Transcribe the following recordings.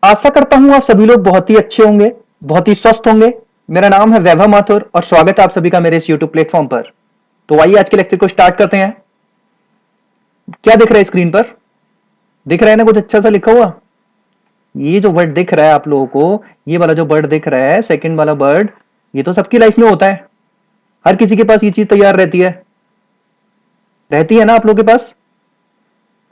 आशा करता हूं आप सभी लोग बहुत ही अच्छे होंगे, बहुत ही स्वस्थ होंगे। मेरा नाम है वैभव माथुर और स्वागत है आप सभी का मेरे इस यूट्यूब प्लेटफॉर्म पर। तो आइए आज के लेक्चर को स्टार्ट करते हैं। क्या दिख रहा है स्क्रीन पर? दिख रहा है ना कुछ अच्छा सा लिखा हुआ? ये जो वर्ड दिख रहा है आप लोगों को, ये वाला जो वर्ड दिख रहा है, सेकंड वाला वर्ड, ये तो सबकी लाइफ में होता है। हर किसी के पास ये चीज तैयार रहती है ना आप लोगों के पास।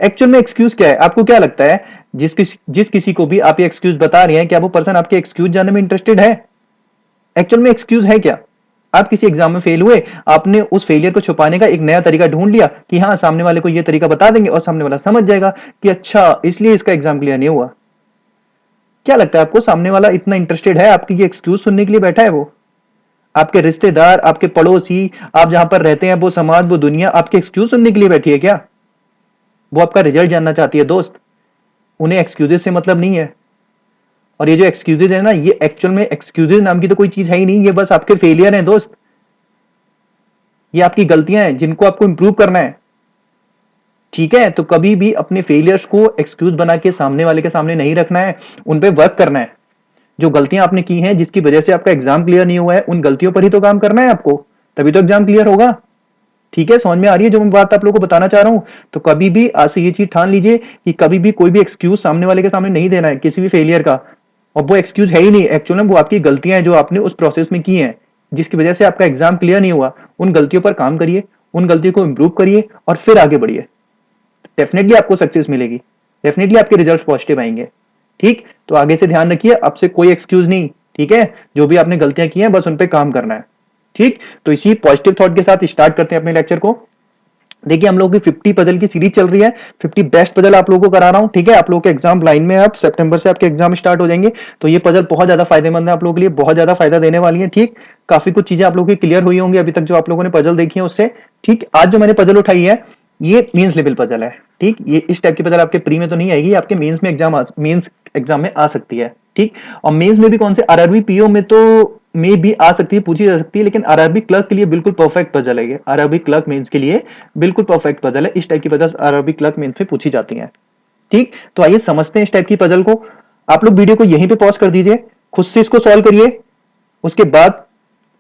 एक्चुअल में एक्सक्यूज क्या है? आपको क्या लगता है? जिस किसी को भी आप ये एक्सक्यूज बता रहे हैं, क्या वो पर्सन आपके एक्सक्यूज जानने में इंटरेस्टेड है? एक्चुअल में एक्सक्यूज है क्या? आप किसी एग्जाम में फेल हुए, आपने उस फेलियर को छुपाने का एक नया तरीका ढूंढ लिया कि हाँ, सामने वाले को ये तरीका बता देंगे और सामने वाला समझ जाएगा कि अच्छा, इसलिए इसका एग्जाम क्लियर नहीं हुआ। क्या लगता है आपको, सामने वाला इतना इंटरेस्टेड है आपकी ये एक्सक्यूज सुनने के लिए बैठा है? वो आपके रिश्तेदार, आपके पड़ोसी, आप जहां पर रहते हैं, वो समाज, वो दुनिया आपके एक्सक्यूज सुनने के लिए बैठी है क्या? वो आपका रिजल्ट जानना चाहती है दोस्त। उन्हें एक्सक्यूजेस से मतलब नहीं है। और ये जो एक्सक्यूजेज है ना, ये एक्चुअल में एक्सक्यूजेज नाम की तो कोई चीज है ही नहीं, ये बस आपके फेलियर हैं दोस्त। ये आपकी गलतियां हैं जिनको आपको इंप्रूव करना है। ठीक है, तो कभी भी अपने फेलियर्स को एक्सक्यूज बना के सामने वाले के सामने नहीं रखना है, उन पे वर्क करना है। जो गलतियां आपने की हैं, जिसकी वजह से आपका एग्जाम क्लियर नहीं हुआ है, उन गलतियों पर ही तो काम करना है आपको। तभी तो एग्जाम क्लियर होगा। ठीक है, समझ में आ रही है जो मैं बात आप लोगों को बताना चाह रहा हूं? तो कभी भी आज से ये चीज ठान लीजिए कि कभी भी कोई भी एक्सक्यूज सामने वाले के सामने नहीं देना है किसी भी फेलियर का। और वो एक्सक्यूज है ही नहीं, एक्चुअली वो आपकी गलतियां हैं जो आपने उस प्रोसेस में की हैं, जिसकी वजह से आपका एग्जाम क्लियर नहीं हुआ। उन गलतियों पर काम करिए, उन गलतियों को इंप्रूव करिए और फिर आगे बढ़िए। डेफिनेटली आपको सक्सेस मिलेगी, डेफिनेटली आपके रिजल्ट पॉजिटिव आएंगे। ठीक, तो आगे से ध्यान रखिए, अब से कोई एक्सक्यूज नहीं। ठीक है, जो भी आपने गलतियां की हैं बस उन पे काम करना है। ठीक, तो इसी पॉजिटिव थॉट के साथ स्टार्ट करते हैं अपने लेक्चर को। देखिए, हम लोगों की 50 पजल की सीरीज चल रही है। 50 बेस्ट पजल आप लोगों को करा रहा हूं। ठीक है, आप लोगों के एग्जाम लाइन में, आप सितंबर से आपके एग्जाम स्टार्ट हो जाएंगे। तो ये पजल बहुत ज्यादा फायदेमंद है आप लोगों के लिए, बहुत ज्यादा फायदा देने वाली है। ठीक, काफी कुछ चीजें आप लोगों की क्लियर हुई होंगी अभी तक जो आप लोगों ने पजल देखी है उससे। ठीक, आज जो मैंने पजल उठाई है, ये मेंस लेवल पजल है। ठीक, ये इस टाइप की पजल आपके प्री में तो नहीं आएगी, आपके मेंस एग्जाम में आ सकती है। ठीक, और मेंस में भी कौन से, आरआरबी पीओ में तो में भी आ सकती है, पूछी जा सकती है, लेकिन आरआरबी क्लर्क के लिए बिल्कुल परफेक्ट पजल है ये। आरआरबी क्लर्क मेंस के लिए बिल्कुल परफेक्ट पजल है। इस टाइप की पजल आरआरबी क्लर्क मेंस में पूछी जाती है। ठीक, तो आइए समझते हैं इस टाइप की पजल को। आप लोग वीडियो को यहीं पे पॉज कर दीजिए, खुद से इसको सॉल्व करिए। उसके बाद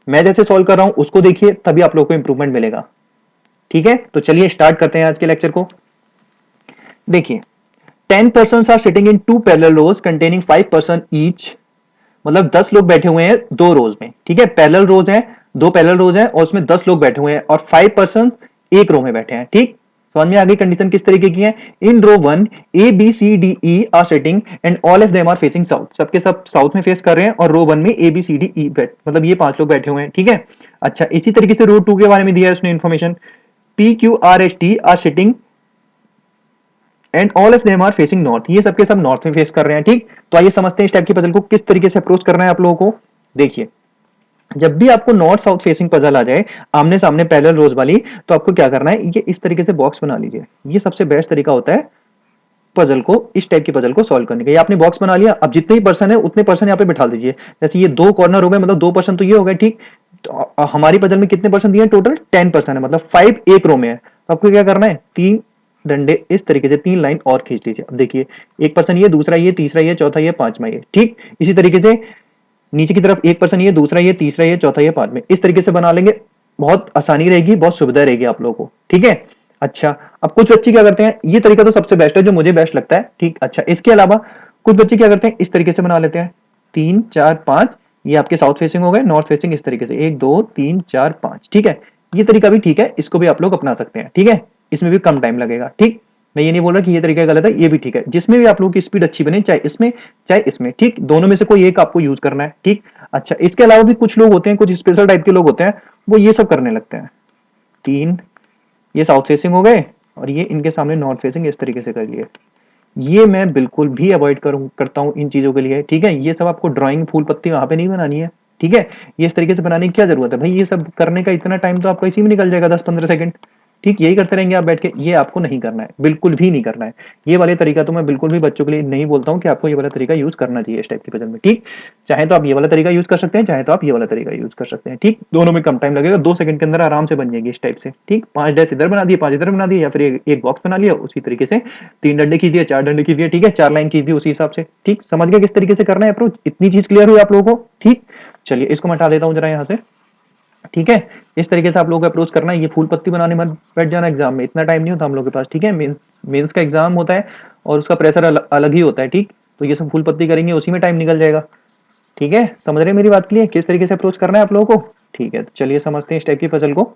मैं जैसे सॉल्व कर रहा हूं उसको देखिए, तभी आप लोगों को इंप्रूवमेंट मिलेगा। ठीक है, तो चलिए स्टार्ट करते हैं आज के लेक्चर को। देखिए, 10 persons are sitting in two parallel rows containing 5 person each। मतलब 10 लोग बैठे हुए हैं दो रोज में। ठीक है, पैरेलल रोज हैं, दो पैरेलल रोज हैं और उसमें 10 लोग बैठे हुए हैं और 5 पर्सन एक रो में बैठे हैं। ठीक, समझ में आ गई कंडीशन किस तरीके की है? In row one A B C D E are sitting and all of them are facing south. सबके सब साउथ में फेस कर रहे हैं और रो वन में ए बी सी डी ई बैठ, मतलब ये पांच लोग बैठे हुए हैं। ठीक है, अच्छा, इसी तरीके से रो टू के बारे में दिया है उसने information. P Q R S T are sitting and all of them are facing north. ये सबके सब नॉर्थ में फेस कर रहे हैं। ठीक, तो आइए समझते हैं इस टाइप की पजल को किस तरीके से अप्रोच करना है आप लोगों को। देखिए, जब भी आपको नॉर्थ साउथ फेसिंग पजल आ जाए, आमने सामने पैरेलल रोज वाली, तो आपको क्या करना है, ये इस तरीके से बॉक्स बना लीजिए। ये सबसे बेस्ट तरीका होता है पजल को, इस टाइप की पजल को सॉल्व करने का। ये आपने बॉक्स बना लिया, अब जितने ही पर्सन है उतने पर्सन यहाँ पे बिठा दीजिए। जैसे ये दो कॉर्नर हो गए, मतलब दो पर्सन तो ये हो गए। ठीक, तो हमारी पजल में कितने पर्सन दिए हैं? टोटल 10 पर्सन है, मतलब 5 एक रो में है। तो आपको क्या करना है, तीन डंडे इस तरीके से, तीन लाइन और खींच लीजिए। अब देखिए, एक पर्सन ये, दूसरा ये, तीसरा ये, चौथा ये, पांचवा ये। ठीक, इसी तरीके से नीचे की तरफ एक पर्सन ये, दूसरा ये, तीसरा ये, चौथा ये, पांचवा, इस तरीके से बना लेंगे। बहुत आसानी रहेगी, बहुत सुविधा रहेगी आप लोगों को। ठीक है, अच्छा, अब कुछ बच्चे क्या करते हैं, ये तरीका तो सबसे बेस्ट है जो मुझे बेस्ट लगता है। ठीक, अच्छा, इसके अलावा कुछ बच्चे क्या करते हैं, इस तरीके से बना लेते हैं, तीन चार पांच। ये आपके साउथ फेसिंग हो गए, नॉर्थ फेसिंग इस तरीके से, एक दो तीन चार पांच। ठीक है, ये तरीका भी ठीक है, इसको भी आप लोग अपना सकते हैं। ठीक है, इसमें भी कम टाइम लगेगा। ठीक, मैं ये नहीं बोल रहा कि ये तरीका गलत है, ये भी ठीक है, जिसमें भी आप लोगों की स्पीड अच्छी बने, चाहे इसमें चाहे इसमें। ठीक, दोनों में से कोई एक आपको यूज करना है। ठीक, अच्छा, इसके अलावा भी कुछ लोग होते हैं, कुछ स्पेशल टाइप के लोग होते हैं, वो ये सब करने लगते हैं। तीन, ये साउथ फेसिंग हो गए और ये इनके सामने नॉर्थ फेसिंग, इस तरीके से कर लिए। ये मैं बिल्कुल भी अवॉइड करता हूं इन चीजों के लिए। ठीक है, ये सब आपको ड्राइंग फूल पत्ती वहां पे नहीं बनानी है। ठीक है, ये इस तरीके से बनाने की क्या जरूरत है भाई, ये सब करने का इतना टाइम तो आपका इसी में निकल जाएगा, 10-15 सेकंड। ठीक, यही करते रहेंगे आप बैठ के, ये आपको नहीं करना है, बिल्कुल भी नहीं करना है। ये वाले तरीका तो मैं बिल्कुल भी बच्चों के लिए नहीं बोलता हूँ कि आपको ये वाला तरीका यूज करना चाहिए इस टाइप की पजल में। ठीक, चाहे तो आप ये वाला तरीका यूज कर सकते हैं, चाहे तो आप ये वाला तरीका यूज कर सकते हैं। ठीक, दोनों में कम टाइम लगेगा, 2 सेकंड के अंदर आराम से बन जाएगी इस टाइप से। ठीक, 5 डैश इधर बना दिए, 5 इधर बना दिए, या फिर एक बॉक्स बना लिया उसी तरीके से, 3 डंडे खींच दिए, 4 डंडे खींच दिए। ठीक है, 4 लाइन खींच दी उसी हिसाब से। ठीक, समझ गए किस तरीके से करना है अप्रोच? इतनी चीज क्लियर हुई आप लोगों को? ठीक, चलिए इसको मैं हटा देता हूँ जरा यहाँ से। ठीक है, इस तरीके से आप लोगों को अप्रोच करना है। ये फूल पत्ती बनाने मत बैठ जाना एग्जाम में, इतना टाइम नहीं होता हम लोग के पास। ठीक है, मेंस का एग्जाम होता है और उसका प्रेशर अलग ही होता है। ठीक, तो ये सब फूल पत्ती करेंगे उसी में टाइम निकल जाएगा। ठीक है, समझ रहे हैं मेरी बात? क्लियर किस तरीके से अप्रोच करना है आप लोगों को? ठीक है, तो चलिए समझते हैं इस टाइप की पजल को।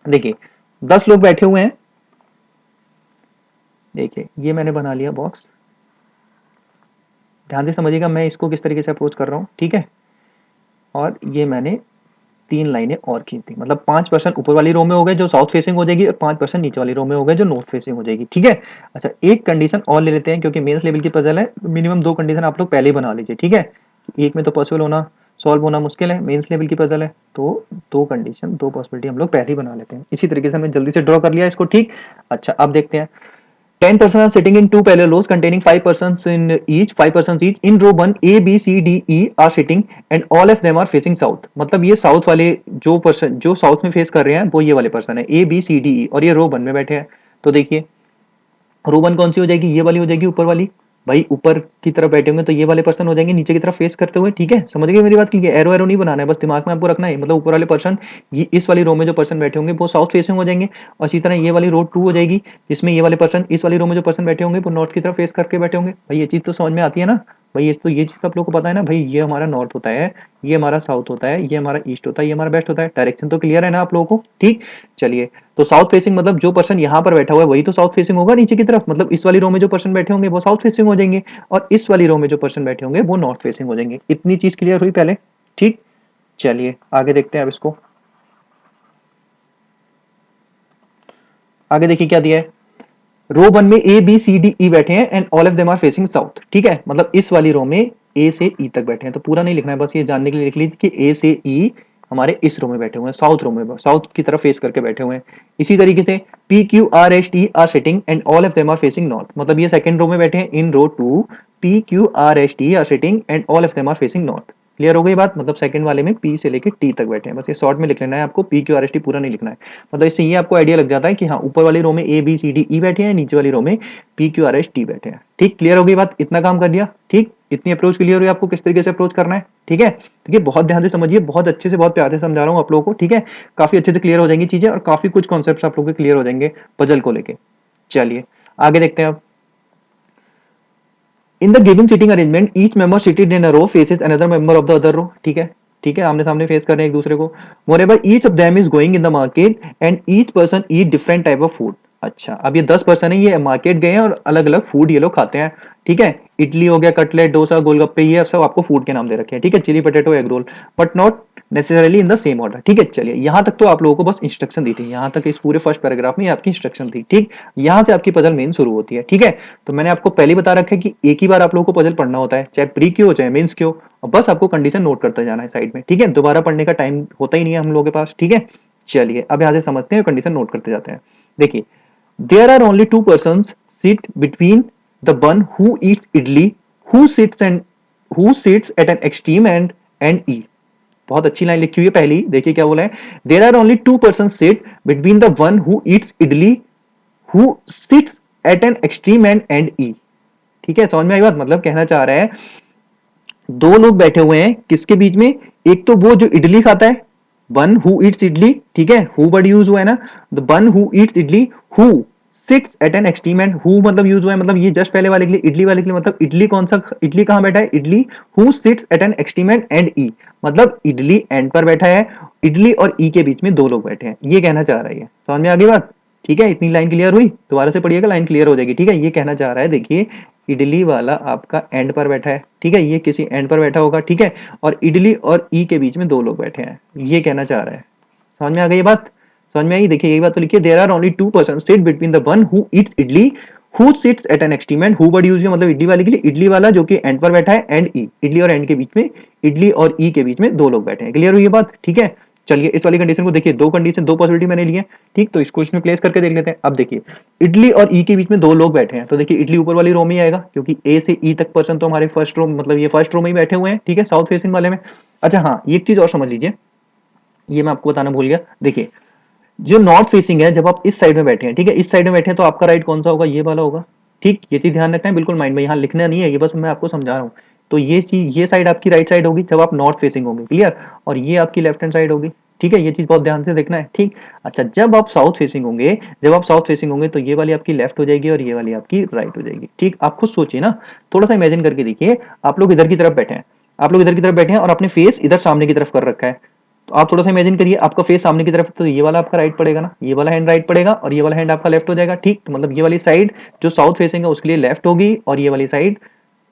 देखिए 10 लोग बैठे हुए हैं। देखिए ये मैंने बना लिया बॉक्स, ध्यान से समझिएगा मैं इसको किस तरीके से अप्रोच कर रहा हूँ। ठीक है, और ये मैंने 3 लाइनें और खींच दी, मतलब 5% ऊपर वाली रो में हो गए जो साउथ फेसिंग हो जाएगी, और 5% नीचे वाली रो में हो गए जो नॉर्थ फेसिंग हो जाएगी। ठीक है, अच्छा एक कंडीशन और ले लेते हैं, क्योंकि मेंस लेवल की पजल है, मिनिमम 2 कंडीशन आप लोग पहले ही बना लीजिए। ठीक है, एक में तो पॉसिबल होना, सॉल्व होना मुश्किल है, मेंस लेवल की पजल है, तो 2 कंडीशन 2 पॉसिबिलिटी हम लोग पहले ही बना लेते हैं। इसी तरीके से हमने जल्दी से ड्रॉ कर लिया इसको। ठीक, अच्छा अब देखते हैं। 10 persons are sitting in two parallel rows containing 5 persons in each, 5 persons each. In row 1, A, B, C, D, E are sitting and all of them are facing south. मतलब ये साउथ वाले जो पर्सन जो south में face कर रहे हैं वो ये वाले पर्सन है, A, B, C, D, E, और ये रो 1 में बैठे हैं। तो देखिए रो 1 कौन सी हो जाएगी? ये वाली हो जाएगी, ऊपर वाली। भाई ऊपर की तरफ बैठे होंगे तो ये वाले पर्सन हो जाएंगे नीचे की तरफ फेस करते हुए। ठीक है, समझ गए मेरी बात? की एरो एरो नहीं बनाना है, बस दिमाग में आपको रखना है, मतलब ऊपर वाले पर्सन, ये इस वाली रो में जो पर्सन बैठे होंगे वो साउथ फेसिंग हो जाएंगे, और इसी तरह ये वाली रो 2 हो जाएगी, जिसमें ये वाले पर्सन इस वाली रो में जो पर्सन बैठे होंगे वो नॉर्थ की तरफ फेस करके बैठे होंगे। भाई ये चीज तो समझ में आती है ना? भाई ये चीज आप लोग को पता है ना? भाई ये हमारा नॉर्थ होता है, ये हमारा साउथ होता है, ये हमारा ईस्ट होता है, ये हमारा वेस्ट होता है। डायरेक्शन तो क्लियर है ना आप लोगों को? ठीक, चलिए तो साउथ फेसिंग मतलब जो पर्सन यहाँ पर बैठा हुआ है वही तो साउथ फेसिंग होगा नीचे की तरफ, मतलब इस वाली रो में जो पर्सन बैठे होंगे वो साउथ फेसिंग हो जाएंगे, और इस वाली रो में जो पर्सन बैठे होंगे वो नॉर्थ फेसिंग हो जाएंगे। इतनी चीज क्लियर हुई पहले? ठीक, चलिए आगे देखते हैं अब इसको। आगे देखिए क्या दिया है। रो 1 में ए बी सी डी ई बैठे हैं and all of them are facing south. ठीक है, मतलब इस वाली रो में ए से ई तक बैठे हैं, तो पूरा नहीं लिखना है, बस ये जानने के लिए लिख लीजिए कि ए से ई हमारे इस रो में बैठे हुए हैं, साउथ रो में, साउथ की तरफ फेस करके बैठे हुए हैं। इसी तरीके से P Q R S T are sitting and all of them are facing north, मतलब ये सेकंड रो में बैठे हैं in row 2, P Q R S T are sitting and all of them are facing north. Clear हो गई बात? मतलब second वाले में पी से लेके टी तक बैठे हैं, बस ये शॉर्ट में लिख लेना है आपको, P Q R S T पूरा नहीं लिखना है। मतलब इससे ये आपको आइडिया लग जाता है कि हाँ ऊपर वाली रो में ए बी सी डी ई बैठे हैं, नीचे वाली रो में P Q R S T बैठे हैं। ठीक, क्लियर हो गई बात? इतना काम कर दिया। ठीक, इतनी अप्रोच क्लियर हुई आपको किस तरीके से अप्रोच करना है? ठीक है, ठीक है, बहुत ध्यान से समझिए, बहुत अच्छे से बहुत प्यार से समझा रहा हूँ आप लोगों को। ठीक है, काफी अच्छे से क्लियर हो जाएंगी चीजें, और काफी कुछ कॉन्सेप्ट आप लोगों के क्लियर हो जाएंगे पजल को लेके। चलिए आगे देखते हैं अब। In the given seating arrangement each member seated in a row faces another member of the other row. ठीक है, ठीक है, आमने सामने फेस कर रहे हैं एक दूसरे को। Moreover each of them is going in the market and each person eat different type of food. अच्छा, अब ये 10 पर्सन है, ये मार्केट गए हैं और अलग अलग फूड ये लोग खाते हैं। ठीक है, इडली हो गया, कटलेट, डोसा, गोलगप्पे, ये सब आपको फूड के नाम दे रखे हैं। ठीक है, chilli potato, egg roll, but not necessarily in the same order. ठीक है, चलिए यहां तक तो आप लोगों को बस इंस्ट्रक्शन दी थी, यहां तक इस पूरे फर्स्ट पैराग्राफ में आपकी इंस्ट्रक्शन थी। ठीक, यहां से आपकी पजल मेन शुरू होती है। ठीक है, तो मैंने आपको पहले बता रखा है कि एक ही बार आप लोगों को पजल पढ़ना होता है, चाहे प्री की हो चाहे मेंस की हो, और बस आपको कंडीशन नोट करते जाना है साइड में। ठीक है, दोबारा पढ़ने का टाइम होता ही नहीं है हम लोगों के पास। ठीक है, चलिए अब यहां से समझते हैं, कंडीशन नोट करते जाते हैं। देखिए, there are only 2 persons sit between the one who eats idli, who sits and who sits at an extreme and eat। बहुत अच्छी लाइन लिखी हुई है पहली, देखिए क्या बोला है। There are only 2 persons sit between the one who eats idli, who sits at an extreme end E. ठीक है, समझ में आई बात? मतलब कहना चाह रहा है दो लोग बैठे हुए हैं किसके बीच में? एक तो वो जो इडली खाता है, वन हु ईट्स इडली। ठीक है, हु वर्ड यूज हुआ है ना, the one who eats idli, who sits at an extreme end, who मतलब यूज हुआ है, मतलब ये जस्ट पहले वाले के लिए, इडली वाले के लिए, मतलब इडली कौन सा, इडली कहां बैठा है? Idli who sits at an extreme end E, मतलब इडली एंड पर बैठा है, इडली और ई के बीच में दो लोग बैठे हैं, ये कहना चाह रहा है। समझ में आ गई बात? ठीक है, इतनी लाइन क्लियर हुई? दोबारा से पढ़िएगा, लाइन क्लियर हो जाएगी। ठीक है, ये कहना चाह रहा है, देखिए इडली वाला आपका एंड पर बैठा है। ठीक है, ये किसी एंड पर बैठा होगा। ठीक है, और इडली और ई के बीच में दो लोग बैठे हैं, ये कहना चाह रहा है। समझ में आ गई ये बात? समझ में आई? देखिए यही बात तो लिखिए, there are only 2 person sit between the one who eats idli, who sits at an extreme end, who word use मतलब इडली वाले के लिए, इडली वाला जो कि एंड पर बैठा है, एंड ई, इडली और एंड के बीच में, इडली और ई के बीच में दो लोग बैठे हैं। क्लियर हुई ये बात? ठीक है, चलिए इस वाली कंडीशन को देखिए, दो कंडीशन, दो पॉसिबिलिटी मैंने ली है, ठीक। तो इसको इसमें प्लेस करके देख लेते हैं। अब देखिए इडली और ई के बीच में दो लोग बैठे हैं, तो देखिए इडली ऊपर वाली रो में ही आएगा, क्योंकि ए से ई तक पर्सन तो हमारे फर्स्ट रो, मतलब ये फर्स्ट रो में ही बैठे हुए हैं, ठीक है, साउथ फेसिंग वाले में। अच्छा हाँ, ये एक चीज और समझ लीजिए, ये मैं आपको बताना भूल गया। देखिए जो नॉर्थ फेसिंग है, जब आप इस साइड में बैठे हैं, ठीक है, इस साइड में बैठे हैं, तो आपका राइट कौन सा होगा, ये वाला होगा, ठीक। ये चीज ध्यान रखना है, बिल्कुल माइंड में, यहाँ लिखना नहीं है, ये बस मैं आपको समझा रहा हूँ। तो ये चीज, ये साइड आपकी राइट साइड होगी जब आप नॉर्थ फेसिंग होंगे, क्लियर। और ये आपकी लेफ्ट हैंड साइड होगी, ठीक है, ये चीज बहुत ध्यान से देखना है, ठीक। अच्छा जब आप साउथ फेसिंग होंगे, जब आप साउथ फेसिंग होंगे, तो ये वाली आपकी लेफ्ट हो जाएगी और ये वाली आपकी राइट हो जाएगी, ठीक। आप खुद सोचिए ना, थोड़ा सा इमेजिन करके देखिए, आप लोग इधर की तरफ बैठे हैं, आप लोग इधर की तरफ बैठे हैं और अपने फेस इधर सामने की तरफ कर रखा है। तो आप थोड़ा सा इमेजिन करिए, आपका फेस सामने की तरफ, तो ये वाला आपका राइट पड़ेगा ना, ये वाला हैंड राइट पड़ेगा और ये वाला हैंड आपका लेफ्ट हो जाएगा, ठीक। तो मतलब ये वाली साइड जो साउथ फेसिंग है उसके लिए लेफ्ट होगी, और ये वाली साइड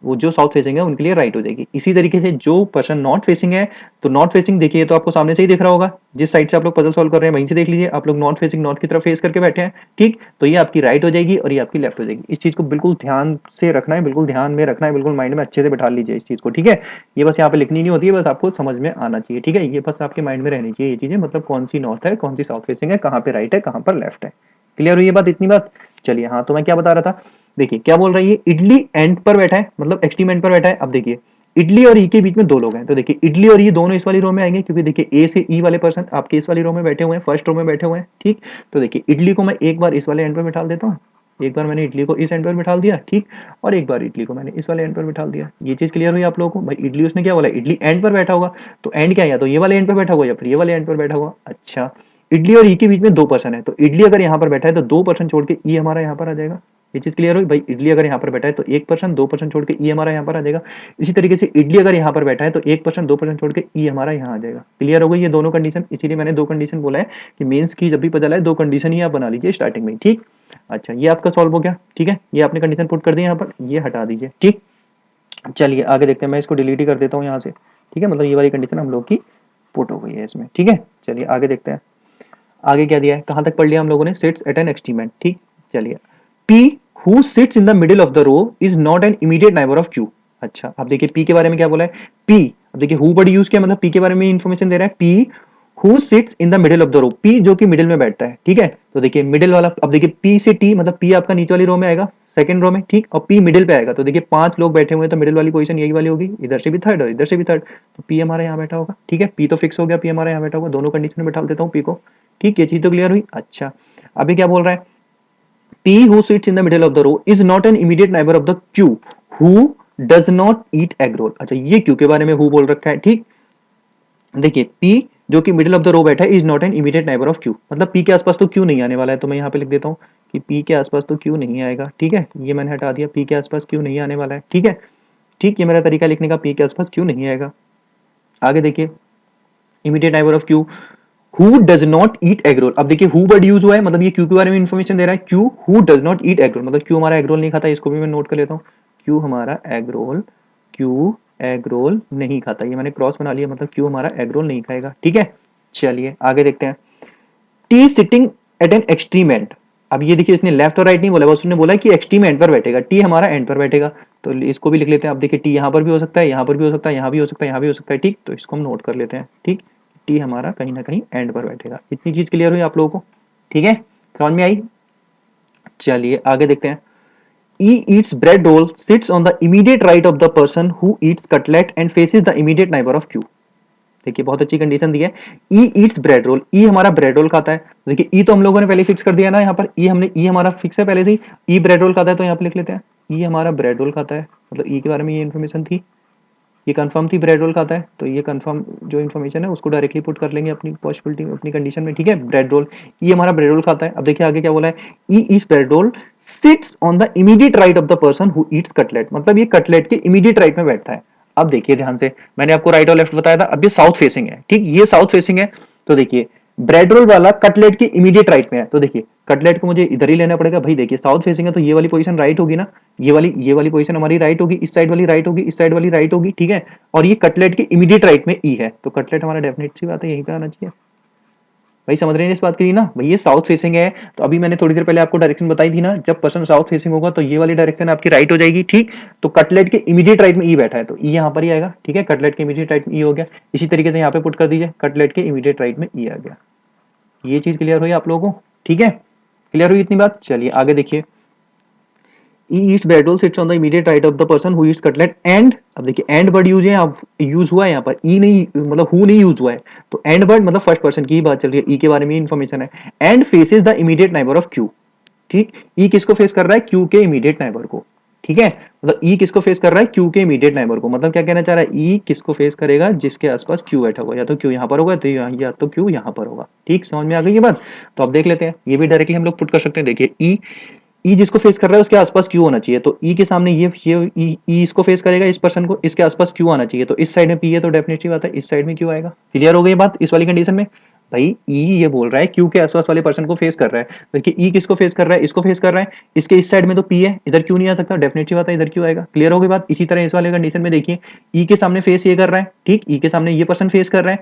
वो जो साउथ फेसिंग है उनके लिए राइट हो जाएगी। इसी तरीके से जो पर्सन नॉर्थ फेसिंग है, तो नॉर्थ फेसिंग देखिए, तो आपको सामने से ही दिख रहा होगा, जिस साइड से आप लोग पजल सॉल्व कर रहे हैं वहीं से देख लीजिए, आप लोग नॉर्थ फेसिंग, नॉर्थ की तरफ फेस करके बैठे हैं, ठीक। तो ये आपकी राइट हो जाएगी और ये आपकी लेफ्ट हो जाएगी। इस चीज को बिल्कुल ध्यान से रखना है, बिल्कुल ध्यान में रखना है, बिल्कुल माइंड में अच्छे से बैठा लीजिए इस चीज को, ठीक है। ये बस यहाँ पे लिखनी नहीं होती है, बस आपको समझ में आना चाहिए, ठीक है। ये बस आपके माइंड में रहनी चाहिए ये चीजें, मतलब कौन सी नॉर्थ है, कौन सी साउथ फेसिंग है, कहाँ पे राइट है, कहाँ पर लेफ्ट है। क्लियर हुई ये बात, इतनी बात। चलिए हाँ, तो मैं क्या बता रहा था, देखिए क्या बोल रहा है, ये इडली एंड पर बैठा है, मतलब एक्सट्रीम एंड पर बैठा है। अब देखिए इडली और ई के बीच में दो लोग हैं, तो देखिए इडली और ई दोनों इस वाली रो में आएंगे, क्योंकि देखिए ए से ई वाले पर्सन आपके इस वाली रो में बैठे हुए हैं, फर्स्ट रो में बैठे हुए हैं, ठीक। तो देखिए इडली को मैं एक बार इस वाले एंड पर बिठा देता हूँ, एक बार मैंने इडली को इस एंड पर बिठा दिया, ठीक। और एक बार इडली को मैंने इस वाले एंड पर बिठा दिया। ये चीज क्लियर हुई आप लोगों को। भाई इडली उसने क्या बोला, इडली एंड पर बैठा होगा, तो एंड क्या है, या तो ये वाले एंड पर बैठा हुआ या फिर ये वाले एंड पर बैठा हुआ। अच्छा इडली और ई के बीच में दो पर्सन है, तो इडली अगर यहाँ पर बैठा है तो दो पर्सन छोड़ के ई हमारा यहाँ पर आ जाएगा। ये चीज क्लियर हुई। भाई इडली अगर यहाँ पर बैठा है तो एक पर्सन, दो पर्सन छोड़ के ई हमारा यहाँ पर आ जाएगा। इसी तरीके से इडली अगर यहाँ पर बैठा है तो एक पर्सन, दो पर्सन छोड़ के ई हमारा यहाँ आ जाएगा। क्लियर हो गई ये दोनों कंडीशन। इसीलिए मैंने दो कंडीशन बोला है कि मेंस की जब भी पता है दो कंडीशन ही आप बना लीजिए स्टार्टिंग में, ठीक। अच्छा ये आपका सॉल्व हो गया, ठीक है। ये आपने कंडीशन पुट कर दी यहाँ पर, ये हटा दीजिए, ठीक। चलिए आगे देखते हैं, मैं इसको डिलीट ही कर देता हूँ यहाँ से, ठीक है। मतलब ये वाली कंडीशन हम लोग की पुट हो गई है इसमें, ठीक है। चलिए आगे देखते हैं, आगे क्या दिया है, कहां तक पढ़ लिया हम लोगों ने, सिट्स एट एन एक्सट्रीम, ठीक। चलिए P who sits in the middle of the row is not an immediate neighbour of Q. अच्छा अब देखिए पी के बारे में क्या बोला है, पी, अब देखिए हु वर्ड यूज किया, मतलब पी के बारे में इंफॉर्मेशन दे रहा है। P who sits in the middle of the row, P जो कि मिडिल में बैठता है, ठीक है। तो देखिए मिडिल वाला, अब देखिए पी से टी, मतलब पी आपका नीचे वाली रो में आएगा, सेकंड रो में, ठीक। और पी मिडिल पे आएगा, तो देखिए पांच लोग बैठे हुए हैं, तो मिडिल वाली पोजीशन यही वाली होगी, इधर से भी थर्ड और इधर से भी थर्ड, तो पी हमारा यहाँ बैठा होगा, ठीक है। पी तो फिक्स हो गया, पी हमारा यहाँ बैठा होगा, दोनों कंडीशन में बैठा देता हूँ पी को, ठीक। ये चीज तो क्लियर हुई। अच्छा अभी क्या बोल रहा है, P who sits in the middle of the row is not an immediate neighbor of the Q who does not eat egg roll। अच्छा ये Q के बारे में who बोल रखा है, ठीक। देखिए P जो कि मिडिल ऑफ द रो बैठा है is not an immediate neighbour of Q, मतलब P के आसपास तो Q नहीं आने वाला है, तो मैं यहाँ पे लिख देता हूँ कि P के आसपास तो Q नहीं आएगा, ठीक है। ये मैंने हटा दिया, P के आसपास Q नहीं आने वाला है, ठीक है। ठीक, ये मेरा तरीका लिखने का, P के आसपास Q नहीं आएगा। आगे देखिए immediate neighbour of Q who does not eat egg roll. अब देखिए हु वर्ड यूज हुआ है, मतलब ये क्यू के बारे में इंफॉर्मेशन दे रहा है। Q who does not eat egg roll, मतलब क्यू हमारा एग रोल नहीं खाता, इसको भी मैं नोट कर लेता हूँ। क्यू हमारा egg roll, Q egg roll नहीं खाता, ये मैंने क्रॉस बना लिया, मतलब क्यू हमारा एग रोल नहीं खाएगा, ठीक है। चलिए आगे देखते हैं, T sitting at an extreme and. अब ये देखिए इसने लेफ्ट और राइट नहीं बोला, बस उसने बोला कि एक्सट्रीम एंड पर बैठेगा, टी हमारा एंड पर बैठेगा, तो इसको भी लिख लेते हैं। अब देखिए टी यहाँ पर भी हो सकता है, यहाँ पर भी हो सकता है, यहाँ भी हो सकता है, यहाँ भी हो सकता है, ठीक। तो इसको हम नोट कर लेते हैं, ठीक। टी हमारा कहीं ना कहीं एंड पर बैठेगा। इतनी चीज क्लियर हुई आप लोगों को, ठीक है, समझ में आई। चलिए आगे देखते हैं, E eats bread roll, sits on the immediate right of the person who eats cutlet and faces the immediate neighbor of Q। देखिए बहुत अच्छी कंडीशन दी है, ई ईट्स ब्रेड रोल, ई हमारा ब्रेड रोल खाता है। देखिए ई तो हम लोगों ने पहले फिक्स कर दिया ना, यहाँ पर ई हमने, ई हमारा फिक्स है पहले से ही, ई ब्रेड रोल खाता है, तो यहाँ पे लिख लेते हैं ई हमारा ब्रेड रोल खाता है, मतलब ई के बारे में ये इन्फॉर्मेशन थी, ये कंफर्म थी ब्रेड रोल खाता है, तो ये कंफर्म जो इन्फॉर्मेशन है उसको डायरेक्टली पुट कर लेंगे अपनी पॉसिबिलिटी, अपनी कंडीशन में, ठीक है। ब्रेड रोल, ये हमारा ब्रेड रोल खाता है। अब देखिए आगे क्या बोला है, E is bread roll sits on the immediate right of the person who eats cutlet, मतलब ये कटलेट के इमीडिएट राइट में बैठता है। अब देखिए ध्यान से, मैंने आपको राइट और लेफ्ट बताया था, अब ये साउथ फेसिंग है, ठीक, ये साउथ फेसिंग है। तो देखिए ब्रेड रोल वाला कटलेट के इमीडिएट राइट में है, तो देखिए कटलेट को मुझे इधर ही लेना पड़ेगा। भाई देखिए साउथ फेसिंग है तो ये वाली पोजीशन राइट होगी ना, ये वाली पोजीशन हमारी राइट होगी, इस साइड वाली राइट होगी, इस साइड वाली राइट होगी, ठीक है। और ये कटलेट के इमीडिएट राइट में ई है, तो कटलेट हमारा डेफिनेट सी बात है यहीं पे आना चाहिए। भाई समझ रहे हैं इस बात के लिए ना, भाई ये साउथ फेसिंग है, तो अभी मैंने थोड़ी देर पहले आपको डायरेक्शन बताई थी ना, जब पर्सन साउथ फेसिंग होगा तो ये वाली डायरेक्शन आपकी राइट हो जाएगी, ठीक। तो कटलेट के इमीडिएट राइट में ई बैठा है, तो ई यहाँ पर ही आएगा, ठीक है, कटलेट के इमीडिएट राइट में ई हो गया। इसी तरीके से यहाँ पे पुट कर दीजिए, कटलेट के इमीडिएट राइट में ई आ गया। ये चीज क्लियर हुई आप लोगों को, ठीक है, क्लियर हुई इतनी बात। चलिए आगे देखिए, E eats bread roll sits on the immediate right of the person who eats cutlet and, अब देखिए एंड वर्ड यूज है, अब यूज हुआ है यहाँ पर, ई नहीं, मतलब हु नहीं यूज हुआ है, तो एंड वर्ड मतलब फर्स्ट पर्सन की ही बात चल रही है, ई के बारे में इन्फॉर्मेशन है। And faces the immediate neighbour of Q, ठीक, ई किसको फेस कर रहा है, क्यू के इमीडिएट नाइबर को, ठीक है, मतलब ई किसको फेस कर रहा है, क्यू के इमीडिएट नाइबर को, मतलब क्या कहना चाह रहा है, ई किसको फेस करेगा, जिसके आसपास क्यू बैठा होगा, या तो क्यू यहाँ पर होगा, तो या तो क्यू यहाँ पर होगा, ठीक, समझ में आ गई ये बात। तो अब देख लेते हैं, ये भी डायरेक्टली हम लोग पुट कर सकते हैं, देखिए ई, ई जिसको फेस कर रहा है उसके आसपास क्यू होना चाहिए, तो ई के सामने ये ई इसको फेस करेगा, इस पर्सन को, इसके आसपास क्यू आना चाहिए, तो इस साइड में पी है तो डेफिनेटली बात है इस साइड में क्यू आएगा। क्लियर हो गई बात इस वाली कंडीशन में। भाई ई ये बोल रहा है क्यू के आसपास वाले पर्सन को फेस कर रहा है, देखिए ई किसको फेस कर रहा है, इसको फेस कर रहा है, इसके इस साइड में तो पी है, इधर क्यों नहीं आ सकता, डेफिनेटली बात है इधर क्यों आएगा। क्लियर हो गई बात। इसी तरह इस वाले कंडीशन में देखिए, ई के सामने फेस ये कर रहा है, ठीक, ई के सामने ये पर्सन फेस कर रहा है,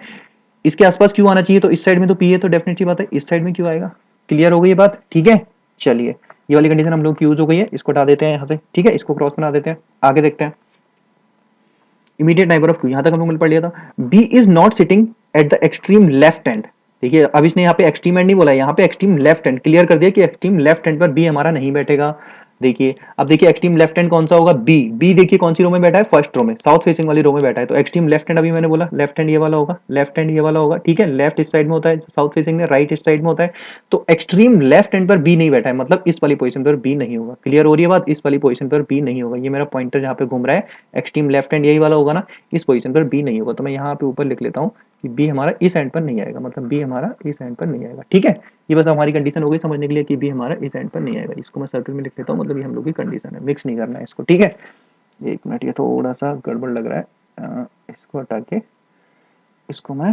इसके आसपास क्यों आना चाहिए, तो इस साइड में तो पी है, तो डेफिनेटली बात है इस साइड में क्यों आएगा। क्लियर हो गई ये बात, ठीक है। चलिए ये वाली कंडीशन हम लोग की यूज हो गई है, इसको हटा देते हैं यहाँ से, ठीक है, इसको क्रॉस बना देते हैं, आगे देखते हैं। इमीडिएट नाइबर ऑफ क्यू, यहां तक हम लोग ने पढ़ लिया था। B is not sitting at the extreme left end, देखिए अब इसने यहाँ पे एक्सट्रीम एंड नहीं बोला, यहाँ पे एक्सट्रीम लेफ्ट एंड क्लियर कर दिया कि एक्सट्रीम लेफ्ट एंड पर बी हमारा नहीं बैठेगा। देखिए अब देखिए एक्सट्रीम लेफ्ट हैंड कौन सा होगा, बी, बी देखिए कौन सी रो में बैठा है, फर्स्ट रो में, साउथ फेसिंग वाली रो में बैठा है, तो एक्सट्रीम लेफ्ट हैंड अभी मैंने बोला लेफ्ट हैंड ये वाला होगा, लेफ्ट हैंड ये वाला होगा, ठीक है, लेफ्ट इस साइड में होता है साउथ फेसिंग में, राइट इस साइड में होता है, तो एक्सट्रीम लेफ्ट हैंड पर बी नहीं बैठा है, मतलब इस वाली पोजीशन पर बी नहीं होगा। क्लियर हो रही है बात, इस वाली पोजीशन पर बी नहीं होगा, ये मेरा पॉइंटर जहाँ पे घूम रहा है, एक्सट्रीम लेफ्ट हैंड यही वाला होगा ना, इस पोजीशन पर बी नहीं होगा, तो मैं यहाँ पे ऊपर लिख लेता हूँ कि बी हमारा इस एंड पर नहीं आएगा, मतलब बी हमारा इस एंड पर नहीं आएगा, ठीक है। ये बस हमारी कंडीशन हो गई समझने के लिए कि बी हमारा इस एंड पर नहीं आएगा, इसको मैं सर्कल में लिख लेता हूँ, मतलब ये हम लोग की कंडीशन है, मिक्स नहीं करना है इसको, ठीक है। एक मिनट, ये थोड़ा सा गड़बड़ लग रहा है, इसको हटा के इसको मैं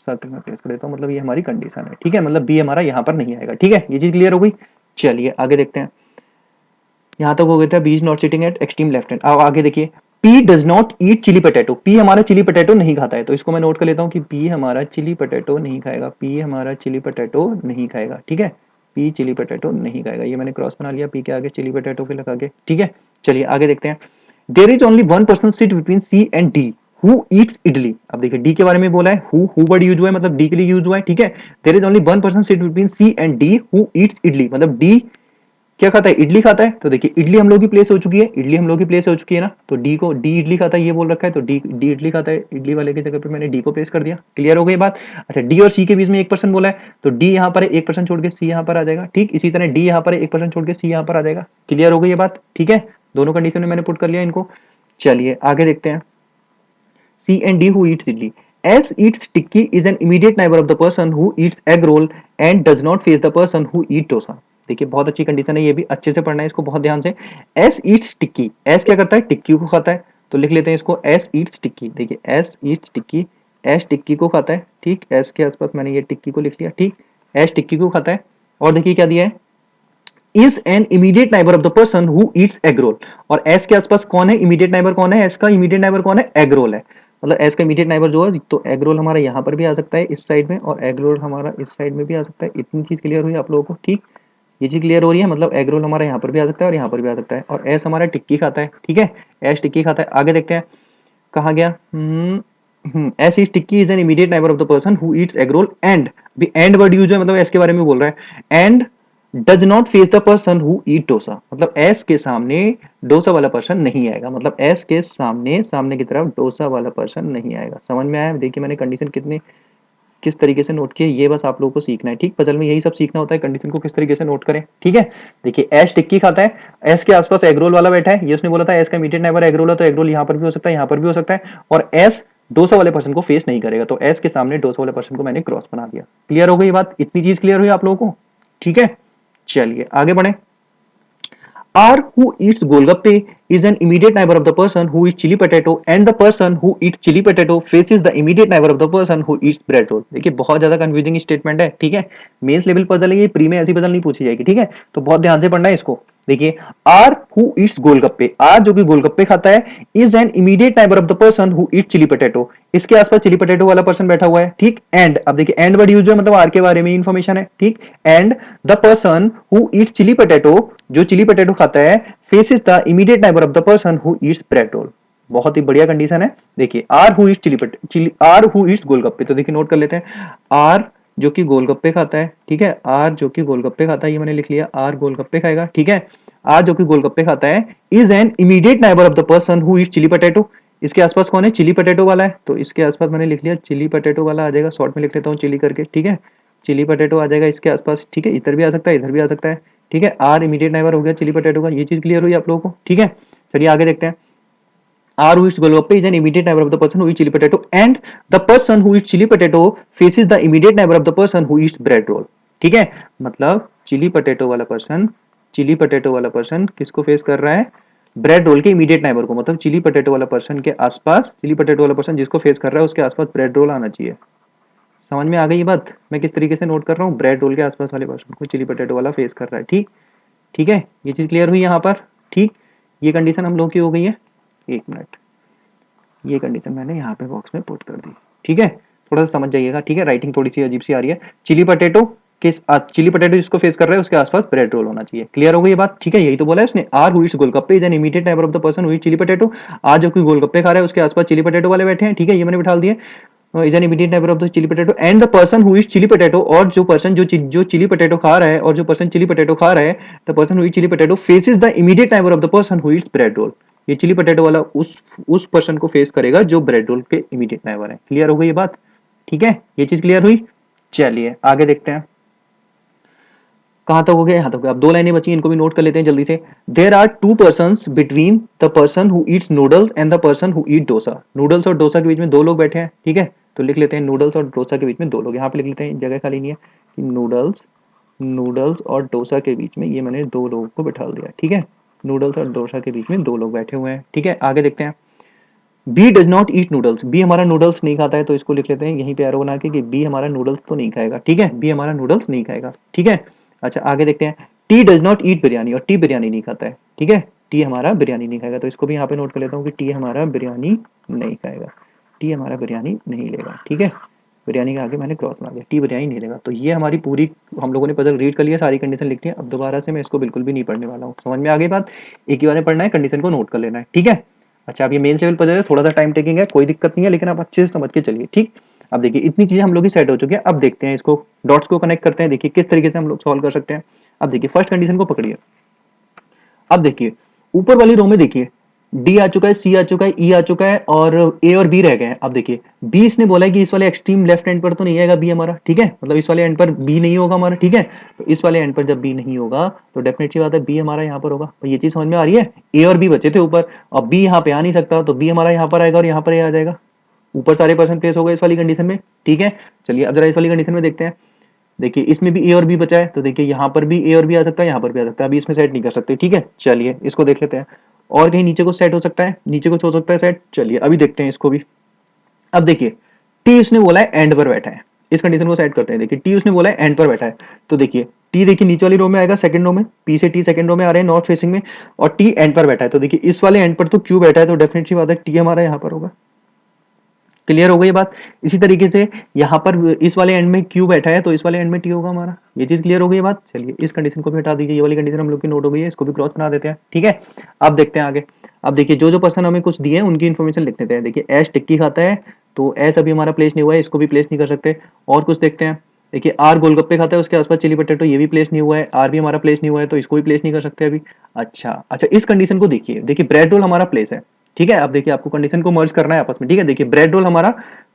सर्कल में प्लेस कर देता हूँ, मतलब ये हमारी कंडीशन है, ठीक है, मतलब बी हमारा यहाँ पर नहीं आएगा, ठीक है, ये चीज क्लियर हो गई। चलिए आगे देखते हैं, यहाँ तक हो गया था B is not sitting at extreme left hand. अब आगे देखिए, P does not eat chilli potato, P हमारा चिली पटेटो नहीं खाता है, तो इसको मैं नोट कर लेता हूँ कि पी हमारा चिली पटेटो नहीं खाएगा, पी हमारा चिली पटेटो नहीं खाएगा, ठीक है, पी चिली पटेटो नहीं खाएगा, ये मैंने क्रॉस बना लिया पी के आगे चिली पटेटो के लगा के, ठीक है। चलिए आगे देखते हैं, there is only one person sit between C and D who eats idli, अब देखिए डी के बारे में बोला है, हु वर्ड यूज हुआ है, मतलब डी के लिए यूज हुआ है, ठीक है। There is only one person sit between C and D who eats idli, मतलब डी क्या खाता है, इडली खाता है, तो देखिए इडली हम लोग की प्लेस हो चुकी है, इडली हम लोग की प्लेस हो चुकी है ना, तो डी को, डी इडली खाता है ये बोल रखा है, तो डी डी इडली खाता है, इडली वाले की जगह पे मैंने डी को प्लेस कर दिया। क्लियर हो गई बात। अच्छा डी और सी के बीच में एक पर्सन बोला है, तो डी यहाँ पर है, एक पर्सन छोड़ के सी यहाँ पर आ जाएगा, ठीक, इसी तरह डी यहाँ पर है, एक पर्सन छोड़ के सी यहाँ पर आ जाएगा। क्लियर हो गई ये बात, ठीक है, दोनों कंडीशन में मैंने पुट कर लिया इनको। चलिए आगे देखते हैं, C and D who eats idli. S eats tikki is an immediate neighbor of the person who eats egg roll and does not face the person who eats dosa. देखिए बहुत अच्छी कंडीशन है, ये भी अच्छे से पढ़ना है इसको बहुत ध्यान से। S eats टिक्की, S क्या करता है, टिक्की को खाता है, तो लिख लेते हैं इसको S eats टिक्की। देखिए S eats टिक्की, S टिक्की को खाता है, ठीक, S के आसपास मैंने ये टिक्की को लिख लिया, ठीक, S टिक्की को खाता है। और देखिए क्या दिया है, is an immediate neighbour of the person who Yeats egg roll, और एस के आसपास कौन है, इमीडिएट नाइबर कौन है, एस का इमीडिएट नाइबर कौन है, एग रोल है, मतलब एस का इमीडिएट नाइबर जो है, तो एग रोल हमारा यहाँ पर भी आ सकता है इस साइड में, और एग रोल हमारा इस साइड में भी आ सकता है। इतनी चीज क्लियर हुई आप लोगों को, ठीक, ये चीज क्लियर हो रही है, मतलब एग रोल हमारा यहाँ पर भी आ सकता है और यहाँ पर भी आ सकता है, और एस हमारा टिक्की खाता है, ठीक है, एस टिक्की खाता है। आगे देखते हैं कहा गया, S is tikki is an immediate neighbour of the person who Yeats egg roll and, भी एंड वर्ड यूज है, मतलब एस के बारे में बोल रहा है, and does not face the person who eat dosa, मतलब एस के सामने डोसा वाला पर्सन नहीं आएगा, मतलब एस के सामने, सामने की तरफ डोसा वाला पर्सन नहीं आएगा। समझ में आया। देखिए मैंने कंडीशन कितने किस तरीके से नोट किए, ये बस आप लोगों को सीखना है, ठीक, पजल में यही सब सीखना होता है, कंडीशन को किस तरीके से नोट करें, ठीक है। देखिए एस टिक्की खाता है, एस के आसपास एगरोल वाला बैठा है, ये उसने बोला था एस का इमीडिएट नेबर एगरोल है, तो एगरोल यहाँ पर भी हो सकता है, यहाँ पर भी हो सकता है, और एस डोसा वाले पर्सन को फेस नहीं करेगा, तो एस के सामने डोसा वाले पर्सन को मैंने क्रॉस बना दिया। क्लियर हो गई बात, इतनी चीज क्लियर हुई आप लोगों को, ठीक है। चलिए आगे बढ़े, R who eats golgappe is an immediate neighbor of the person who eats chili potato and the person who eats chili potato faces the immediate neighbor of the person who eats bread roll। देखिए बहुत ज्यादा confusing statement है, ठीक है, mains level puzzle है ये, pre में ऐसी पजल नहीं पूछी जाएगी, ठीक है, तो बहुत ध्यान से पढ़ना है इसको। देखिए are who eats golgappe, R जो कि गोलगप्पे खाता है is an immediate neighbour of the person who eat chilli potato, इसके आसपास चिली पोटैटो वाला पर्सन बैठा हुआ है, ठीक। एंड अब देखिए एंड वर्ड यूज है, मतलब आर के बारे में इंफॉर्मेशन है, ठीक। And the person who eats chilli potato, जो चिली पोटैटो खाता है, faces the immediate neighbour of the person who eats bread roll. बहुत ही बढ़िया कंडीशन है। देखिए are who eats chilli or who eats golgappe, तो देखिए नोट कर लेते हैं, आर जो कि गोलगप्पे खाता है, ठीक है, आर जो कि गोलगप्पे खाता है, ये मैंने लिख लिया, आर गोलगप्पे खाएगा, ठीक है। आर जो कि गोलगप्पे खाता है is an immediate neighbour of the person who eat chilli potato, इसके आसपास कौन है, चिली पोटैटो वाला है, तो इसके आसपास मैंने लिख लिया चिली पोटैटो वाला आ जाएगा, शॉर्ट में लिख लेता हूँ चिली करके, ठीक है। चिली पोटैटो आ जाएगा इसके आसपास, ठीक है, इधर भी आ सकता है, इधर भी आ सकता है, ठीक है। आर इमीडिएट नाइबर हो गया चिली पोटैटो का, ये चीज क्लियर हुई आप लोगों को, ठीक है। चलिए आगे देखते हैं। R who eats golgappe is an immediate neighbor of the person who eats chili potato, and the person who eats chili potato faces the immediate neighbor of the person who eats bread roll। ठीक है, मतलब chilli potato वाला person किसको face कर रहा है, bread roll के immediate neighbour को, मतलब चिली पोटैटो वाला पर्सन के आसपास, चिली पोटैटो वाला पर्सन जिसको फेस कर रहा है उसके आसपास ब्रेड रोल आना चाहिए। समझ में आ गई ये बात, मैं किस तरीके से नोट कर रहा हूँ, ब्रेड रोल के आसपास वाले पर्सन को चिली पोटैटो वाला फेस कर रहा है, ठीक। ठीक है, ये चीज क्लियर हुई यहाँ पर, ठीक। ये कंडीशन हम लोग की हो गई है। एक मिनट, ये कंडीशन मैंने यहाँ पे बॉक्स में पुट कर दी, ठीक है। थोड़ा सा समझ जाइएगा, ठीक है, राइटिंग थोड़ी सी अजीब सी आ रही है। चिली पटेटो जिसको फेस कर रहा है उसके आसपास ब्रेड रोल होना चाहिए। क्लियर हो गई ये बात, ठीक है। यही तो बोला है उसने, R who eats golgappe is an immediate neighbour of the person who eats chilli potato. आज जो कोई गोलगप्पे खा रहा है उसके आसपास चिली पटेटो वाले बैठे हैं, ठीक है, ये मैंने बिठा दिए। Is an immediate neighbour of the chilli potato and the person who eats chilli potato, और जो पर्सन जो चिली पटेटो खा रहा है, और जो पर्सन चिली पटेटो खा रहा है, the person who eats chilli potato faces the immediate neighbour of the person who eats bread roll. ये चिली पटेटो वाला उस पर्सन को फेस करेगा जो ब्रेड रोल के इमीडिएट नाइबर है। क्लियर हो गई ये बात, ठीक है, ये चीज क्लियर हुई। चलिए आगे देखते हैं, कहां तक हो गया, यहां तक हो गया। अब दो लाइनें बची, इनको भी नोट कर लेते हैं जल्दी से। There are two person between the person who eats noodles and the person who eat dosa. Noodles और डोसा के बीच में दो लोग बैठे हैं, ठीक है, तो लिख लेते हैं नूडल्स और डोसा के बीच में दो लोग, यहाँ पे लिख लेते हैं, जगह खाली नहीं है, कि नूडल्स और डोसा के बीच में, ये मैंने दो लोगों को बैठा दिया, ठीक है। नूडल्स और डोसा के बीच में दो लोग बैठे हुए हैं, ठीक है। आगे देखते हैं, B does not eat noodles, B हमारा नूडल्स नहीं खाता है, तो इसको लिख लेते हैं यहीं पे एरो बना के कि बी हमारा नूडल्स तो नहीं खाएगा, ठीक है, बी हमारा नूडल्स नहीं खाएगा, ठीक है। अच्छा आगे देखते हैं, टी डज नॉट ईट बिरयानी, और टी बिरयानी नहीं खाता है, ठीक है, टी हमारा बिरयानी नहीं खाएगा, तो इसको भी यहाँ पे नोट कर लेता हूँ कि टी हमारा बिरयानी नहीं खाएगा, टी हमारा बिरयानी नहीं लेगा, ठीक है। बिरयानी के आगे मैंने क्रॉस मार दिया, टी बिरयानी नहीं लेगा। तो ये हमारी पूरी, हम लोगों ने पजल रीड कर लिया, सारी कंडीशन लिख ली है। अब दोबारा से मैं इसको बिल्कुल भी नहीं पढ़ने वाला हूँ, समझ में आ गई बात, एक ही बार में पढ़ना है, कंडीशन को नोट कर लेना है, ठीक है। अच्छा अब ये मेन लेवल पर थोड़ा सा टाइम टेकिंग है, कोई दिक्कत नहीं है, लेकिन आप अच्छे से समझ के चलिए, ठीक। अब देखिए इतनी चीजें हम लोग की सेट हो चुकी है, अब देखते हैं इसको, डॉट्स को कनेक्ट करते हैं, देखिए किस तरीके से हम लोग सॉल्व कर सकते हैं। अब देखिए फर्स्ट कंडीशन को पकड़िए, अब देखिए ऊपर वाली रो में देखिए, डी आ चुका है, सी आ चुका है, ई आ चुका है, और ए और बी रह गए हैं। अब देखिए बी इसने बोला है कि इस वाले एक्सट्रीम लेफ्ट एंड पर तो नहीं आएगा बी हमारा, ठीक है, मतलब इस वाले एंड पर बी नहीं होगा हमारा, ठीक है। तो इस वाले एंड पर जब बी नहीं होगा तो डेफिनेटली बात है बी हमारा यहाँ पर होगा, तो ये चीज समझ में आ रही है। ए और बी बचे थे ऊपर, अब बी यहाँ पे आ नहीं सकता, तो बी हमारा यहाँ पर आएगा और यहाँ पर ए आ जाएगा, ऊपर सारे पर्सन प्लेस हो गए इस वाली कंडीशन में, ठीक है। चलिए अब जरा इस वाली कंडीशन में देखते हैं, देखिए इसमें भी ए और बी बचा है, तो देखिए यहाँ पर भी ए और बी आ सकता है, यहाँ पर भी आ सकता है, अभी इसमें सेट नहीं कर सकते, ठीक है। चलिए इसको देख लेते हैं, और कहीं नीचे को सेट हो सकता है, नीचे कुछ हो सकता है सेट, चलिए अभी देखते हैं इसको भी। अब देखिए टी उसने बोला है एंड पर बैठा है, इस कंडीशन को सेट करते हैं। देखिए टी उसने बोला है एंड पर बैठा है, तो देखिए टी देखिए नीचे वाली रो में आएगा, सेकंड रो में, पी से टी सेकंड रो में आ रहे हैं नॉर्थ फेसिंग में, और टी एंड पर बैठा है, तो देखिए इस वाले एंड पर तो क्यू बैठा है, तो डेफिनेटली बात है टी हमारा यहाँ पर होगा। क्लियर हो गई बात। इसी तरीके से यहाँ पर इस वाले एंड में क्यू बैठा है, तो इस वाले एंड में टी होगा हमारा, ये चीज क्लियर हो गई बात। चलिए इस कंडीशन को भी हटा दीजिए, ये वाली कंडीशन हम लोग की नोट हो गई है, इसको भी क्रॉस बना देते हैं, ठीक है। अब देखते हैं आगे, अब देखिए जो जो पर्सन हमें कुछ दिए हैं उनकी इन्फॉर्मेशन लिख देते हैं। देखिए एस टिक्की खाता है, तो एस अभी हमारा प्लेस नहीं हुआ है, इसको भी प्लेस नहीं कर सकते। और कुछ देखते हैं, देखिए आर गोलगप्पे खाता है, उसके आसपास चिली पटेटो, ये भी प्लेस नहीं हुआ है, आर भी हमारा प्लेस नहीं हुआ है, तो इसको भी प्लेस नहीं कर सकते अभी। अच्छा अच्छा, इस कंडीशन को देखिए, देखिए ब्रेड रोल हमारा प्लेस है, ठीक है। अब देखिए आपको कंडीशन को मर्ज करना है आपस में, ठीक है। देखिए ब्रेड रोल हमारा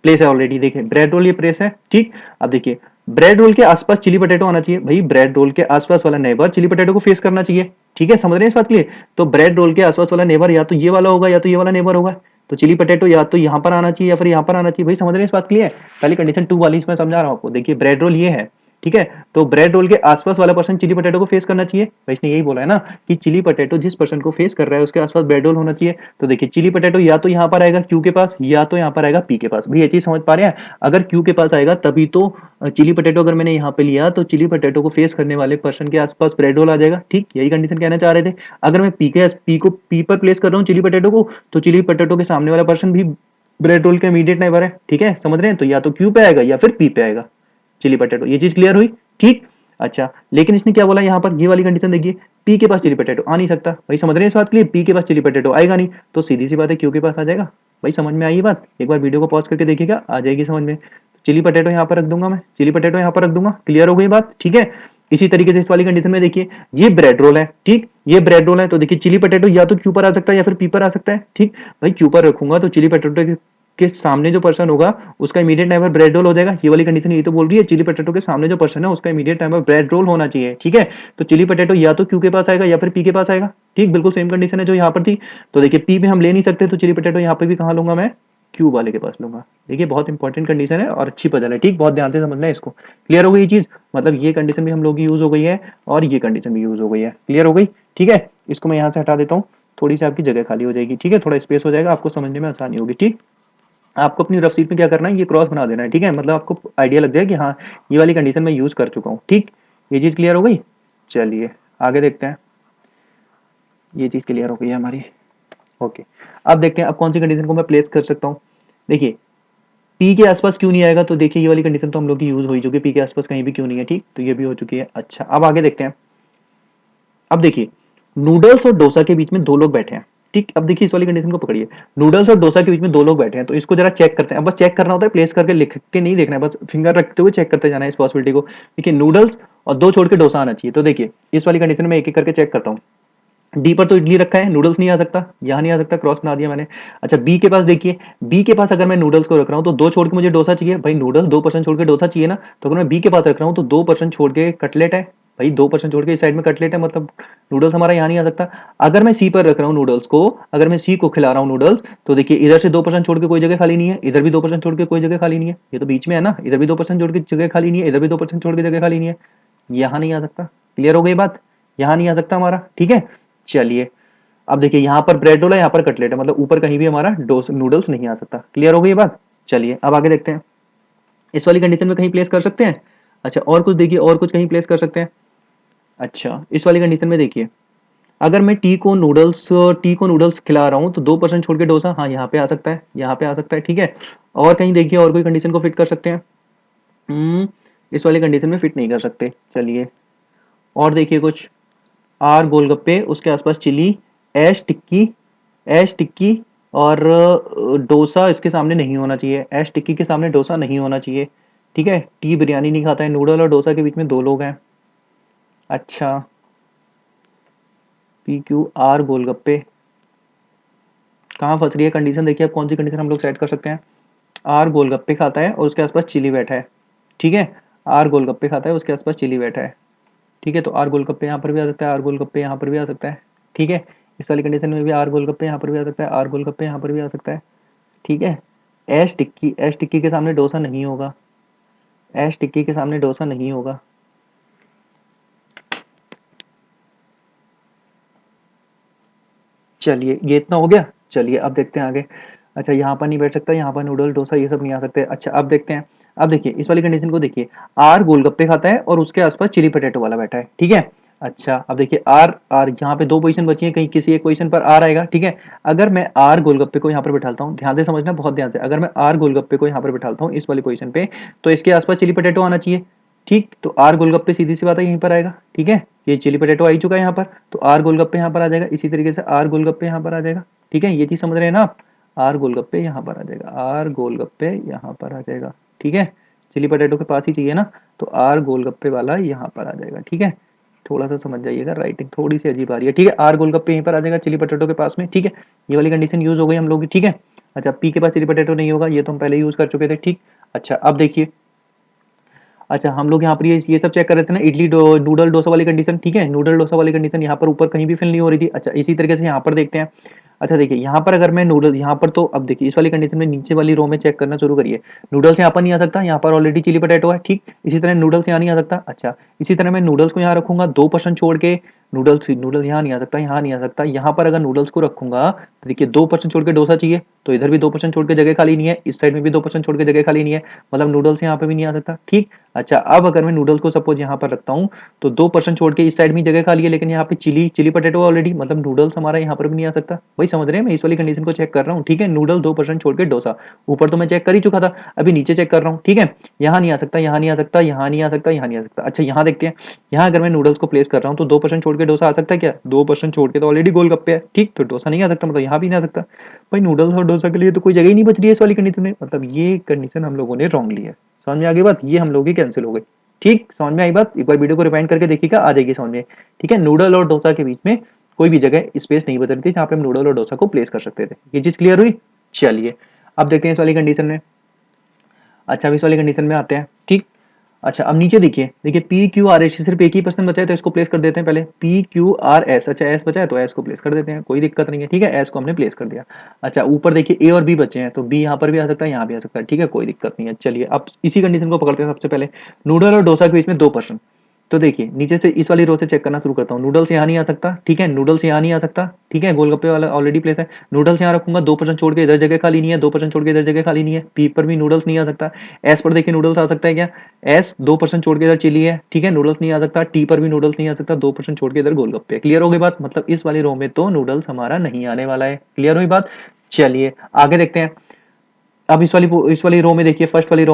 प्लेस है ऑलरेडी, देखिए ब्रेड रोल ये प्लेस है, ठीक। अब देखिए ब्रेड रोल के आसपास चिली पटेटो आना चाहिए, भाई ब्रेड रोल के आसपास वाला नेबर चिली पटेटो को फेस करना चाहिए, ठीक है, समझ रहे हैं इस बात के लिए। तो ब्रेड रोल के आसपास वाला नेबर या तो ये वाला होगा या तो ये वाला नेबर होगा, तो चिली पटेटो या तो यहाँ पर आना चाहिए या फिर यहाँ पर आना चाहिए, भाई समझ रहे हैं इस बात के लिए। पहले कंडीशन टू वाली इसमें समझा रहा हूँ आपको। देखिए ब्रेड रोल ये है, ठीक है, तो ब्रेड रोल के आसपास वाला पर्सन चिली पटेटो को फेस करना चाहिए, भाई इसने यही बोला है ना कि चिली पटेटो जिस पर्सन को फेस कर रहा है उसके आसपास ब्रेड रोल होना चाहिए। तो देखिए चिली पटेटो या तो यहाँ पर आएगा क्यू के पास या तो यहाँ पर आएगा पी के पास। भाई ये चीज समझ पा रहे हैं, अगर क्यू के पास आएगा तभी तो चिली पटेटो अगर मैंने यहाँ पे लिया तो चिली पटेटो को फेस करने वाले पर्सन के आसपास ब्रेड रोल आ जाएगा। ठीक, यही कंडीशन कहना चाह रहे थे। अगर मैं पी पर प्लेस कर रहा हूँ चिली पटेटो को, तो चिली पटेटो के सामने वाला पर्सन भी ब्रेड रोल के इमीडिएट नेबर है। ठीक है, समझ रहे हैं, तो या तो क्यू पे आएगा या फिर पी पे आएगा चिली पटेटो। ये चीज क्लियर हुई? ठीक। अच्छा, लेकिन इसने क्या बोला यहाँ पर, ये वाली कंडीशन देखिए, पी के पास चिली पटेटो आ नहीं सकता। भाई समझ रहे हैं इस बात के लिए, पी के पास चिली पटेटो आएगा नहीं, तो सीधी सी बात है क्यू के पास आ जाएगा। भाई समझ में आई ये बात? एक बार वीडियो को पॉज करके देखिएगा, आ जाएगी समझ में। चिली पटेटो यहाँ पर रख दूंगा मैं, चिली पटेटो यहाँ पर रख दूंगा। क्लियर हो गई बात? ठीक है। इसी तरीके से इस वाली कंडीशन में देखिए, ये ब्रेड रोल है। ठीक, ये ब्रेड रोल है, तो देखिए चिली पटेटो या तो क्यू पर आ सकता है या फिर पी पर आ सकता है। ठीक, भाई क्यू पर रखूंगा तो चिली पटेटो के सामने जो पर्सन होगा उसका इमीडिएट नेबर ब्रेड रोल हो जाएगा। ये वाली कंडीशन ये तो बोल रही है चिली पटेटो के सामने जो पर्सन है उसका इमीडिएट नेबर ब्रेड रोल होना चाहिए। ठीक है, तो चिली पटेटो या तो क्यू के पास आएगा या फिर पी के पास आएगा। ठीक, बिल्कुल सेम कंडीशन है जो यहाँ पर थी। तो देखिए पी में हम ले नहीं सकते, तो चिली पटेटो यहाँ पे भी कहाँ लूंगा मैं, क्यू वाले के पास लूंगा। देखिए बहुत इंपॉर्टेंट कंडीशन है और अच्छी पजल है। ठीक, बहुत ध्यान से समझना है इसको। क्लियर हो गई ये चीज? मतलब ये कंडीशन भी हम लोग की यूज हो गई है और ये कंडीशन भी यूज हो गई है। क्लियर हो गई? ठीक है, इसको मैं यहाँ से हटा देता हूँ, थोड़ी सी आपकी जगह खाली हो जाएगी। ठीक है, थोड़ा स्पेस हो जाएगा, आपको समझने में आसानी होगी। ठीक, आपको अपनी रफ शीट में क्या करना है, ये क्रॉस बना देना है। ठीक है, मतलब आपको आइडिया लग जाए कि हाँ ये वाली कंडीशन मैं यूज कर चुका हूँ। ठीक, ये चीज क्लियर हो गई? चलिए आगे देखते हैं। ये चीज क्लियर हो गई है हमारी। ओके, अब देखते हैं अब कौन सी कंडीशन को मैं प्लेस कर सकता हूँ। देखिए पी के आसपास क्यों नहीं आएगा, तो देखिए ये वाली कंडीशन तो हम लोग की यूज हो चुकी है, पी के आसपास कहीं भी क्यों नहीं है। ठीक, तो ये भी हो चुकी है। अच्छा, अब आगे देखते हैं। अब देखिए नूडल्स और डोसा के बीच में दो लोग बैठे हैं। ठीक, अब देखिए इस वाली कंडीशन को पकड़िए, नूडल्स और डोसा के बीच में दो लोग बैठे हैं, तो इसको जरा चेक करते हैं। अब बस चेक करना होता है, प्लेस करके लिख के नहीं देखना है, बस फिंगर रखते हुए चेक करते जाना है इस पॉसिबिलिटी को। देखिए नूडल्स और दो छोड़ के डोसा आना चाहिए। तो देखिए इस वाली कंडीशन में एक एक करके चेक करता हूँ। डी पर तो इडली रखा है, नूडल्स नहीं आ सकता, यहाँ नहीं आ सकता, क्रॉस बना दिया मैंने। अच्छा बी के पास देखिए, बी के पास अगर मैं नूडल्स को रख रहा हूँ तो दो छोड़ के मुझे डोसा चाहिए। भाई नूडल्स 2% छोड़ के डोसा चाहिए ना, तो अगर मैं बी के पास रख रहा हूँ तो 2% छोड़ के कटलेट है। भाई 2% छोड़ के इस साइड में कटलेट है, मतलब नूडल्स हमारा यहाँ नहीं आ सकता। अगर मैं सी पर रख रहा हूँ नूडल्स को, अगर मैं सी को खिला रहा हूँ नूडल्स, तो देखिए इधर से 2% छोड़ के कोई जगह खाली नहीं है, इधर भी 2% छोड़ के कोई जगह खाली नहीं है, ये तो बीच में है ना, इधर भी 2% छोड़ के जगह खाली नहीं है, इधर भी 2% छोड़ के जगह खाली नहीं है, यहाँ नहीं आ सकता। क्लियर हो गई बात? यहाँ नहीं आ सकता हमारा। ठीक है, चलिए अब देखिए यहाँ पर ब्रेड रोल है, यहाँ पर कटलेट है, मतलब ऊपर कहीं भी हमारा डोस नूडल्स नहीं आ सकता। क्लियर हो गई ये बात? चलिए अब आगे देखते हैं, इस वाली कंडीशन में कहीं प्लेस कर सकते हैं। अच्छा और कुछ देखिए, और कुछ कहीं प्लेस कर सकते हैं। अच्छा इस वाली कंडीशन में देखिए, अगर मैं टी को नूडल्स खिला रहा हूँ तो 2% छोड़ के डोसा, हाँ यहाँ पे आ सकता है, यहाँ पे आ सकता है। ठीक है, और कहीं देखिए और कोई कंडीशन को फिट कर सकते हैं। इस वाली कंडीशन में फिट नहीं कर सकते। चलिए और देखिए कुछ, आर गोलगप्पे उसके आसपास चिली, एश टिक्की, एश टिक्की और डोसा इसके सामने नहीं होना चाहिए, एश टिक्की के सामने डोसा नहीं होना चाहिए। ठीक है, टी बिरयानी नहीं खाता है, नूडल और डोसा के बीच में दो लोग हैं। अच्छा पी क्यू आर गोलगप्पे, कहाँ फंस रही है कंडीशन, देखिए अब कौन सी कंडीशन हम लोग सेट कर सकते हैं। आर गोलगप्पे खाता है और उसके आसपास चिली बैठा है। ठीक है, आर गोलगप्पे खाता है उसके आसपास चिली बैठा है। ठीक है, तो आर गोलगप्पे यहाँ पर भी आ सकता है, आर गोलगप्पे यहाँ पर भी आ सकता है। ठीक है, इस वाली कंडीशन में भी आर गोलगप्पे यहाँ पर भी आ सकता है, आर गोलगप्पे यहाँ पर भी आ सकता है। ठीक है, एश टिक्की के सामने डोसा नहीं होगा, एश टिक्की के सामने डोसा नहीं होगा। चलिए ये इतना हो गया। चलिए अब देखते हैं आगे। अच्छा यहाँ पर नहीं बैठ सकता, यहाँ पर नूडल डोसा ये सब नहीं आ सकते। अच्छा अब देखते हैं, अब देखिए इस वाली कंडीशन को देखिए, आर गोलगप्पे खाता है और उसके आसपास चिली पटेटो वाला बैठा है। ठीक है, अच्छा अब देखिए आर आर यहाँ पे दो पोजीशन बची है, कहीं किसी एक पोजीशन पर आर आएगा। ठीक है, अगर मैं आर गोलगप्पे को यहाँ पर बिठाता हूँ, ध्यान से समझना बहुत ध्यान से, अगर मैं आर गोलगप्पे को यहाँ पर बिठाता हूँ इस वाली पोजीशन पे, तो इसके आसपास चिली पटेटो आना चाहिए। ठीक, तो आर गोलगप्पे सीधी सी बात है यहीं पर आएगा। ठीक है, ये चिली पटेटो आ ही चुका है यहाँ पर, तो आर गोलगप्पे यहाँ पर आ जाएगा, इसी तरीके से आर गोलगप्पे यहाँ पर आ जाएगा। ठीक है, ये चीज समझ रहे हैं ना आप, आर गोलगप्पे यहाँ पर आ जाएगा, आर गोलगप्पे यहाँ पर आ जाएगा। ठीक है, चिली पटेटो के पास ही चाहिए ना, तो आर गोलगप्पे वाला यहाँ पर आ जाएगा। ठीक है, थोड़ा सा समझ जाइएगा, राइटिंग थोड़ी सी अजीब आ रही है। ठीक है, आर गोलगप्पे यहीं पर आ जाएगा चिली पटेटो के पास में। ठीक है, ये वाली कंडीशन यूज हो गई हम लोग की। ठीक है, अच्छा पी के पास चिली पटेटो नहीं होगा, ये तो हम पहले यूज कर चुके थे। ठीक, अच्छा अब देखिए, अच्छा हम लोग यहाँ पर ये सब चेक कर रहे थे ना, नूडल डोसा वाली कंडीशन। ठीक है, नूडल डोसा वाली कंडीशन यहाँ पर ऊपर कहीं भी फिल नहीं हो रही थी। अच्छा इसी तरीके से यहाँ पर देखते हैं। अच्छा देखिए यहाँ पर अगर मैं नूडल यहाँ पर, तो अब देखिए इस वाली कंडीशन में नीचे वाली रो में चेक करना शुरू करिए। नूडल्स यहाँ पर नहीं आ सकता, यहाँ पर ऑलरेडी चिली पटेटो है, ठीक। इसी तरह नूडल्स यहाँ नहीं आ सकता। अच्छा, इसी तरह मैं नूडल्स को यहाँ रखूंगा 2% छोड़ के, नूडल्स नूडल्स यहाँ नहीं आ सकता, यहाँ नहीं आ सकता। यहाँ पर अगर नूडल्स को रखूंगा तो देखिए 2% छोड़ के डोसा चाहिए, तो इधर भी 2% छोड़ के जगह खाली नहीं है, इस साइड में भी 2% छोड़ के जगह खाली नहीं है, मतलब नूडल्स यहाँ पे भी नहीं आ सकता, ठीक। अच्छा, अब अगर मैं नूडल्स को सपोज यहाँ पर रखता हूँ तो 2% छोड़ के इस साइड में जगह खाली है, लेकिन यहाँ पे चिली चिली पटेटो ऑलरेडी, मतलब नूडल्स हमारा यहाँ पर भी नहीं आ सकता। वही समझ रहे हैं, मैं इस वाली कंडीशन को चेक कर रहा हूँ, ठीक है। नूडल 2% छोड़ के डोसा, ऊपर तो मैं चेक कर ही चुका था, अभी नीचे चेक कर रहा हूँ, ठीक है। यहाँ नहीं आ सकता, यहाँ नहीं आ सकता, यहाँ नहीं आ सकता, यहाँ नहीं आ सकता। अच्छा, यहाँ देखते हैं, यहाँ अगर मैं नूडल्स को प्लेस कर रहा हूँ तो 2% छोड़ के डोसा आ सकता है क्या? 2% छोड़ के तो ऑलरेडी गोलगप्पे है, ठीक, तो डोसा नहीं आ सकता, मतलब यहाँ भी नहीं आ सकता। भाई नूडल्स और डोसा के लिए तो कोई जगह ही नहीं बच रही है इस वाली कंडीशन में, मतलब ये कंडीशन हम लोगों ने रॉन्ग ली है। समझ में आ गई बात? ये हम लोग की कैंसिल हो गई, ठीक। समझ में आई बात? एक बार वीडियो को रिवाइंड करके देखिएगा, आ जाएगी समझ में, ठीक है। नूडल और डोसा के बीच में कोई भी जगह स्पेस नहीं बच रही थी जहां पे हम नूडल और डोसा को प्लेस कर सकते थे। ये चीज क्लियर हुई? चलिए अब देखते हैं इस वाली कंडीशन में। अच्छा, अब इस वाली कंडीशन में आते हैं, ठीक। अच्छा, अब नीचे देखिए, देखिए पी क्यू आर एस, सिर्फ एक ही पर्सन बचा है तो इसको प्लेस कर देते हैं पहले, पी क्यू आर एस। अच्छा, एस बचा है तो एस को प्लेस कर देते हैं, कोई दिक्कत नहीं है, ठीक है, एस को हमने प्लेस कर दिया। अच्छा, ऊपर देखिए ए और बी बचे हैं, तो बी यहाँ पर भी आ सकता है, यहाँ भी आ सकता है, ठीक है, कोई दिक्कत नहीं है। चलिए अब इसी कंडीशन को पकड़ते हैं। सबसे पहले नूडल और डोसा के बीच में 2%, तो देखिए नीचे से इस वाली रो से चेक करना शुरू करता हूँ। नूडल्स यहाँ नहीं आ सकता, ठीक है, नूडल्स यहाँ नहीं आ सकता, ठीक है, गोलगप्पे वाला ऑलरेडी प्लेस है। नूडल्स यहाँ रखूंगा, 2% छोड़ के इधर जगह खाली नहीं है, 2% छोड़ के इधर जगह खाली नहीं है। पी पर भी नूडल्स नहीं आ सकता। एस पर देखिए नूडल्स आ सकता है क्या? एस 2% छोड़ के इधर चिली है, ठीक है, नूडल्स नहीं आ सकता। टी पर भी नूडल्स नहीं आ सकता, 2% छोड़ के इधर गोलगप्पे। क्लियर हो गई बात? मतलब इस वाली रो में तो नूडल्स हमारा नहीं आने वाला है। क्लियर हुई बात? चलिए आगे देखते हैं। अब इस वाली रो में देखिए, फर्स्ट वाली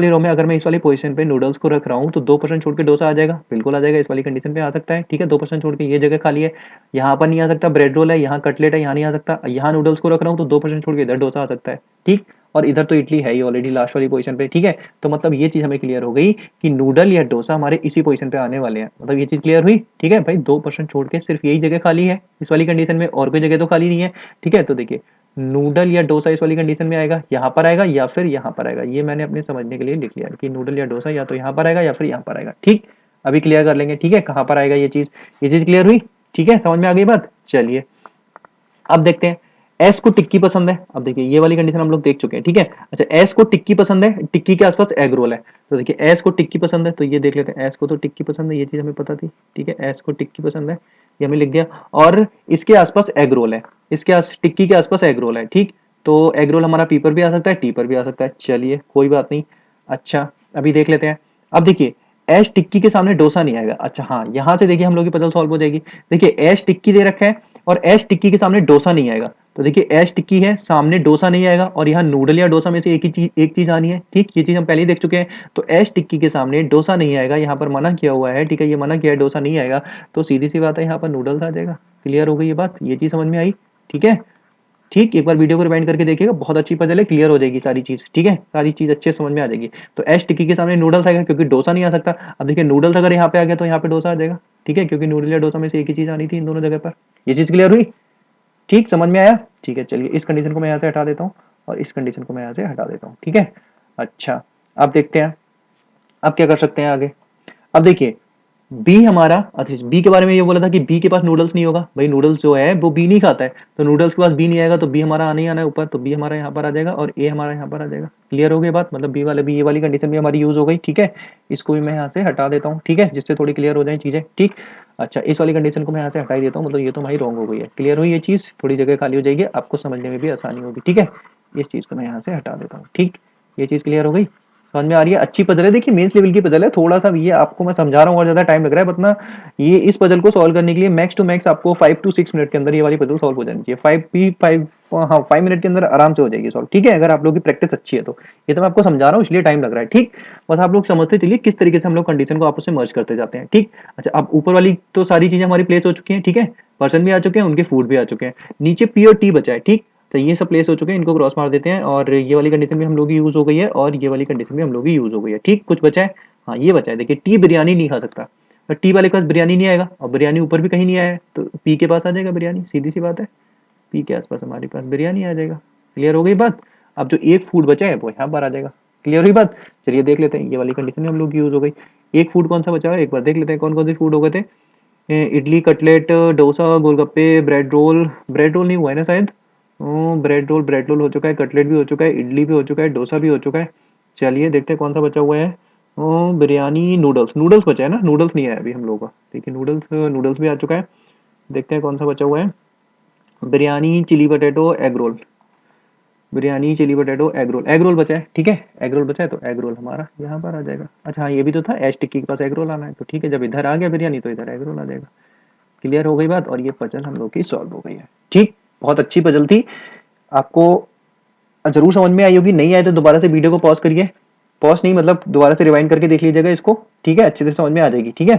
रो में अगर मैं इस वाली पोजीशन पे नूडल्स को रख रहा हूँ तो 2% छोड़ के डोसा आ जाएगा, बिल्कुल आ जाएगा, इस वाली कंडीशन पे आ सकता है, ठीक है। 2% छोड़ के ये जगह खाली है, यहाँ पर नहीं आ सकता। ब्रेड रोल है, यहाँ कटलेट है, यहाँ नहीं आ सकता। यहाँ नूडल्स को रख रहा हूँ तो 2% छोड़ के इधर डोसा आ सकता है, ठीक। और इधर तो इडली है ही ऑलरेडी लास्ट वाली पोजीशन पे, ठीक है। तो मतलब ये चीज हमें क्लियर हो गई कि नूडल या डोसा हमारे इसी पोजीशन पे आने वाले हैं, मतलब ये चीज क्लियर हुई, ठीक है भाई। 2% छोड़ के सिर्फ यही जगह खाली है इस वाली कंडीशन में, और कोई जगह तो खाली नहीं है, ठीक है। तो देखिए नूडल या डोसा इस वाली कंडीशन में आएगा, यहाँ पर आएगा या फिर यहाँ पर आएगा। ये मैंने अपने समझने के लिए लिख लिया कि नूडल या डोसा या तो यहाँ पर आएगा या फिर यहाँ पर आएगा, ठीक। अभी क्लियर कर लेंगे, ठीक है, कहाँ पर आएगा ये चीज क्लियर हुई, ठीक है, समझ में आ गई बात। चलिए अब देखते हैं, एस को टिक्की पसंद है। अब देखिए ये वाली कंडीशन हम लोग देख चुके हैं, ठीक है। अच्छा, एस को टिक्की पसंद है, टिक्की के आसपास एग रोल है, तो देखिए एस को टिक्की पसंद है, तो ये देख लेते हैं, एस को तो टिक्की पसंद है, ये चीज हमें पता थी, ठीक है, एस को टिक्की पसंद है, ये हमें लिख दिया। और इसके आसपास एग रोल है, टिक्की के आसपास एग रोल है, ठीक। तो एग रोल हमारा पी पर भी आ सकता है, टी पर भी आ सकता है, चलिए कोई बात नहीं। अच्छा, अभी देख लेते हैं। अब देखिए एश टिक्की के सामने डोसा नहीं आएगा। अच्छा हाँ, यहाँ से देखिए हम लोग की पजल सॉल्व हो जाएगी। देखिए एश टिक्की दे रखा है और एश टिक्की के सामने डोसा नहीं आएगा, तो देखिए एश टिक्की है, सामने डोसा नहीं आएगा, और यहाँ नूडल या डोसा में से एक चीज आनी है, ठीक। ये चीज हम पहले ही देख चुके हैं। तो एश टिक्की के सामने डोसा नहीं आएगा, यहाँ पर मना किया हुआ है, ठीक है, ये मना किया है, डोसा नहीं आएगा, तो सीधी सी बात है यहाँ पर नूडल्स आ जाएगा। क्लियर हो गई ये बात? ये चीज समझ में आई, ठीक है, ठीक। एक बार वीडियो को रिवाइंड करके देखिएगा, बहुत अच्छी पजल है, क्लियर हो जाएगी सारी चीज, ठीक है, सारी चीज अच्छे से समझ में आ जाएगी। तो एश टिक्की के सामने नूडल्स आएगा क्योंकि डोसा नहीं आ सकता। अब देखिए नूडल्स अगर यहाँ पे आ गया तो यहाँ पे डोसा आ जाएगा, ठीक है, क्योंकि नूडल या डोसा में से एक ही चीज आनी थी इन दोनों जगह पर। ये चीज क्लियर हुई, ठीक, समझ में आया, ठीक है। चलिए इस कंडीशन को मैं यहाँ से हटा देता हूँ और इस कंडीशन को मैं यहाँ से हटा देता हूँ, ठीक है। अच्छा, अब देखते हैं अब क्या कर सकते हैं आगे। अब देखिए बी हमारा, अच्छा बी के बारे में ये बोला था कि बी के पास नूडल्स नहीं होगा, भाई नूडल्स जो है वो बी नहीं खाता है, तो नूडल्स के पास बी नहीं आएगा, तो बी हमारा आने ही आना है ऊपर, तो बी हमारा यहाँ पर आ जाएगा और ए हमारा यहाँ पर आ जाएगा। क्लियर हो गई बात? मतलब बी ये वाली कंडीशन भी हमारी यूज हो गई, ठीक है। इसको भी मैं यहाँ से हटा देता हूँ, ठीक है, जिससे थोड़ी क्लियर हो जाए चीजें, ठीक। अच्छा, इस वाली कंडीशन को मैं यहाँ से हटा ही देता हूँ, मतलब ये तो हमारी रॉन्ग हो गई है। क्लियर हुई ये चीज? थोड़ी जगह खाली हो जाएगी, आपको समझने में भी आसानी होगी, ठीक है। इस चीज को मैं यहाँ से हटा देता हूँ, ठीक। ये चीज क्लियर हो गई, समझ में आ रही है? अच्छी पजल है, देखिए मेंस लेवल की पजल है, थोड़ा सा ये आपको मैं समझा रहा हूँ और ज्यादा टाइम लग रहा है, बट ना ये इस पजल को सॉल्व करने के लिए मैक्स टू मैक्स आपको 5 to 6 मिनट के अंदर ये वाली पजल सॉल्व हो जानी चाहिए। 5 मिनट के अंदर आराम से हो जाएगी सॉल्व, ठीक है, अगर आप लोग की प्रैक्टिस अच्छी है तो। ये तो मैं आपको समझा रहा हूँ इसलिए टाइम लग रहा है, ठीक। बस आप लोग समझते चलिए किस तरीके से हम लोग कंडीशन को आपस में मर्ज करते जाते हैं, ठीक। अच्छा, अब ऊपर वाली तो सारी चीजें हमारी प्लेस हो चुकी हैं, ठीक है, पर्सन भी आ चुके हैं, उनके फूड भी आ चुके हैं, नीचे पी और टी बचा है, ठीक। तो ये सब प्लेस हो चुके हैं, इनको क्रॉस मार देते हैं, और ये वाली कंडीशन भी हम लोग की यूज हो गई है और ये वाली कंडीशन भी हम लोग की यूज हो गई है, ठीक। कुछ बचा है, हाँ ये बचा है, देखिए टी बिरयानी नहीं खा सकता, तो टी वाले के पास बिरयानी नहीं आएगा, और बिरयानी ऊपर भी कहीं नहीं आया है, तो पी के पास आ जाएगा बिरयानी, सीधी सी बात है, पी के आसपास हमारे पास बिरयानी आ जाएगा। क्लियर हो गई बात? अब जो एक फूड बचा है वो यहाँ पर आ जाएगा। क्लियर हुई बात? चलिए देख लेते हैं, ये वाली कंडीशन में हम लोग की यूज हो गई। एक फूड कौन सा बचा है एक बार देख लेते हैं, कौन कौन से फूड हो गए थे। इडली, कटलेट, डोसा, गोलगप्पे, ब्रेड रोल नहीं हुआ है ना शायद। ब्रेड रोल हो चुका है, कटलेट भी हो चुका है, इडली भी हो चुका है, डोसा भी हो चुका है। चलिए देखते हैं कौन सा बचा हुआ है। बिरयानी, नूडल्स बचा है ना, नूडल्स नहीं आया अभी हम लोगों का। देखिए नूडल्स नूडल्स भी आ चुका है। देखते हैं कौन सा बचा हुआ है। Biryani, chilli potato, egg roll. Biryani, chilli potato, egg roll बचा है, ठीक है। एग रोल बचा है तो एग रोल हमारा यहाँ पर आ जाएगा। अच्छा हाँ, ये भी तो था, एच टिक्की के पास एग रोल आना है, तो ठीक है, जब इधर आ गया बिरयानी तो इधर एग रोल आ जाएगा। क्लियर हो गई बात, और ये पजल हम लोग की सॉल्व हो गई है। ठीक, बहुत अच्छी पजल थी। आपको जरूर समझ में आई होगी, नहीं आए तो दोबारा से वीडियो को पॉज करिए। पॉज नहीं मतलब दोबारा से रिवाइंड करके देख लीजिएगा इसको, ठीक है, अच्छे से समझ में आ जाएगी, ठीक है।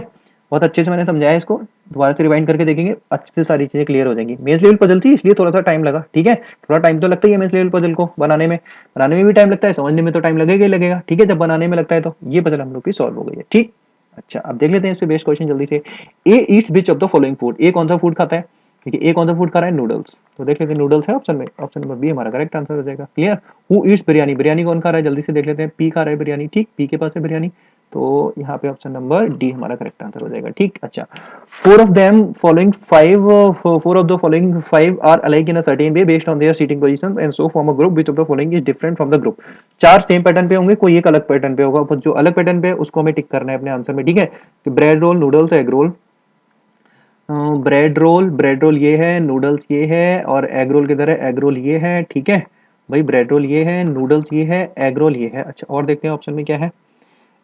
बहुत अच्छे से मैंने समझाया इसको, दोबारा से रिवाइंड करके देखेंगे, अच्छे से सारी चीजें क्लियर हो जाएंगी। मेंस लेवल पजल थी इसलिए थोड़ा सा टाइम लगा, ठीक है, थोड़ा टाइम तो लगता ही है मेंस लेवल पजल को बनाने में भी टाइम लगता है, समझने में तो टाइम लगेगा ही लगेगा, ठीक है। जब बनाने में लगता है तो ये पजल हम लोग की सॉल्व हो गई है, ठीक। अच्छा, अब देख लेते हैं इस पे बेस्ट क्वेश्चन जल्दी से। A eats which of the following food, A कौन सा फूड खाता है। देखिए ए कौन सा फूड खा रहा है, नूडल्स। तो देख लेते हैं, नूडल्स है ऑप्शन में, ऑप्शन नंबर बी हमारा करेक्ट आंसर हो जाएगा। Clear. Who Yeats biryani, biryani कौन खा रहा है जल्दी से देख लेते हैं, पी खा रहा है बिरयानी, ठीक, पी के पास है बिरयानी। तो यहाँ पे ऑप्शन नंबर डी हमारा करेक्ट आंसर हो जाएगा, ठीक। अच्छा, four of the following five are alike in a certain way based on their seating positions and so form a group which of the following is different from the group. चार same pattern पे होंगे, कोई एक अलग pattern पे होगा, पर जो अलग पैटर्न पे है उसको हमें टिक करना है अपने आंसर में, ठीक है। तो bread roll, noodles, egg roll. Bread roll ये है, नूडल्स ये है, और एग रोल किधर है, एग रोल ये है, ठीक है। भाई ब्रेड रोल ये है, नूडल्स ये है, एग रोल ये है। अच्छा, और देखते हैं ऑप्शन में क्या है।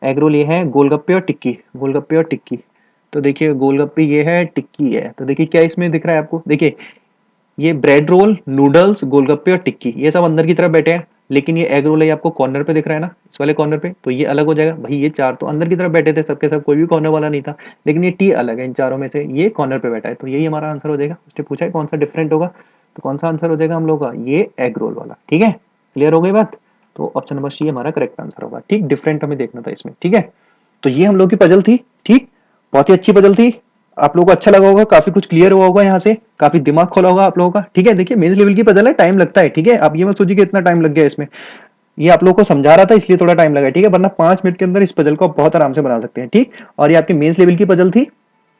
एग रोल ये है, गोलगप्पे और टिक्की, गोलगप्पे और टिक्की। तो देखिए गोलगप्पे ये है, टिक्की है, तो देखिए क्या इसमें दिख रहा है आपको, देखिए ये ब्रेड रोल, नूडल्स, गोलगप्पे और टिक्की ये सब अंदर की तरफ बैठे हैं, लेकिन ये एग रोल है आपको कॉर्नर पे दिख रहा है ना, इस वाले कॉर्नर पे, तो ये अलग हो जाएगा। भाई ये चार तो अंदर की तरफ बैठे थे सबके सब, कोई भी कॉर्नर वाला नहीं था, लेकिन ये टी अलग है इन चारों में से, ये कॉर्नर पे बैठा है, तो यही हमारा आंसर हो जाएगा। उसने पूछा है कौन सा डिफरेंट होगा, तो कौन सा आंसर हो जाएगा हम लोग का, ये एग रोल वाला, ठीक है। क्लियर हो गई बात। तो ऑप्शन नंबर सी हमारा करेक्ट आंसर होगा, ठीक, डिफरेंट हमें देखना था इसमें, ठीक है। तो ये हम लोग की पजल थी, ठीक, बहुत ही अच्छी पजल थी। आप लोगों को अच्छा लगा होगा, काफी कुछ क्लियर हुआ होगा यहाँ से, काफी दिमाग खोला होगा आप लोगों का, ठीक है। देखिए मेंस लेवल की पजल है, टाइम लगता है, ठीक है, आप ये मत सोचिए कि इतना टाइम लग गया इसमें, ये आप लोगों को समझा रहा था इसलिए थोड़ा टाइम लगा, ठीक है, वरना 5 मिनट के अंदर इस पजल को आप बहुत आराम से बना सकते हैं, ठीक। और ये आपकी मेंस लेवल की पजल थी,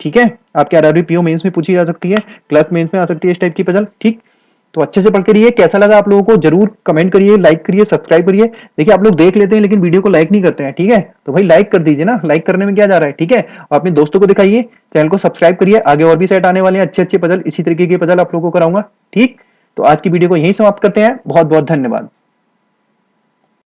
ठीक है, आपके आरआरबी पीओ मेंस में पूछी जा सकती है, क्लर्क मेंस में आ सकती है इस टाइप की पजल, ठीक। तो अच्छे से पढ़ करिए, कैसा लगा आप लोगों को जरूर कमेंट करिए, लाइक करिए, सब्सक्राइब करिए। देखिए आप लोग देख लेते हैं लेकिन वीडियो को लाइक नहीं करते हैं, ठीक है, तो भाई लाइक कर दीजिए ना, लाइक करने में क्या जा रहा है, ठीक है। और अपने दोस्तों को दिखाइए, चैनल को सब्सक्राइब करिए, आगे और भी सेट आने वाले हैं अच्छे अच्छे पजल, इसी तरीके के पजल आप लोगों को कराऊंगा, ठीक। तो आज की वीडियो को यहीं समाप्त करते हैं, बहुत बहुत धन्यवाद।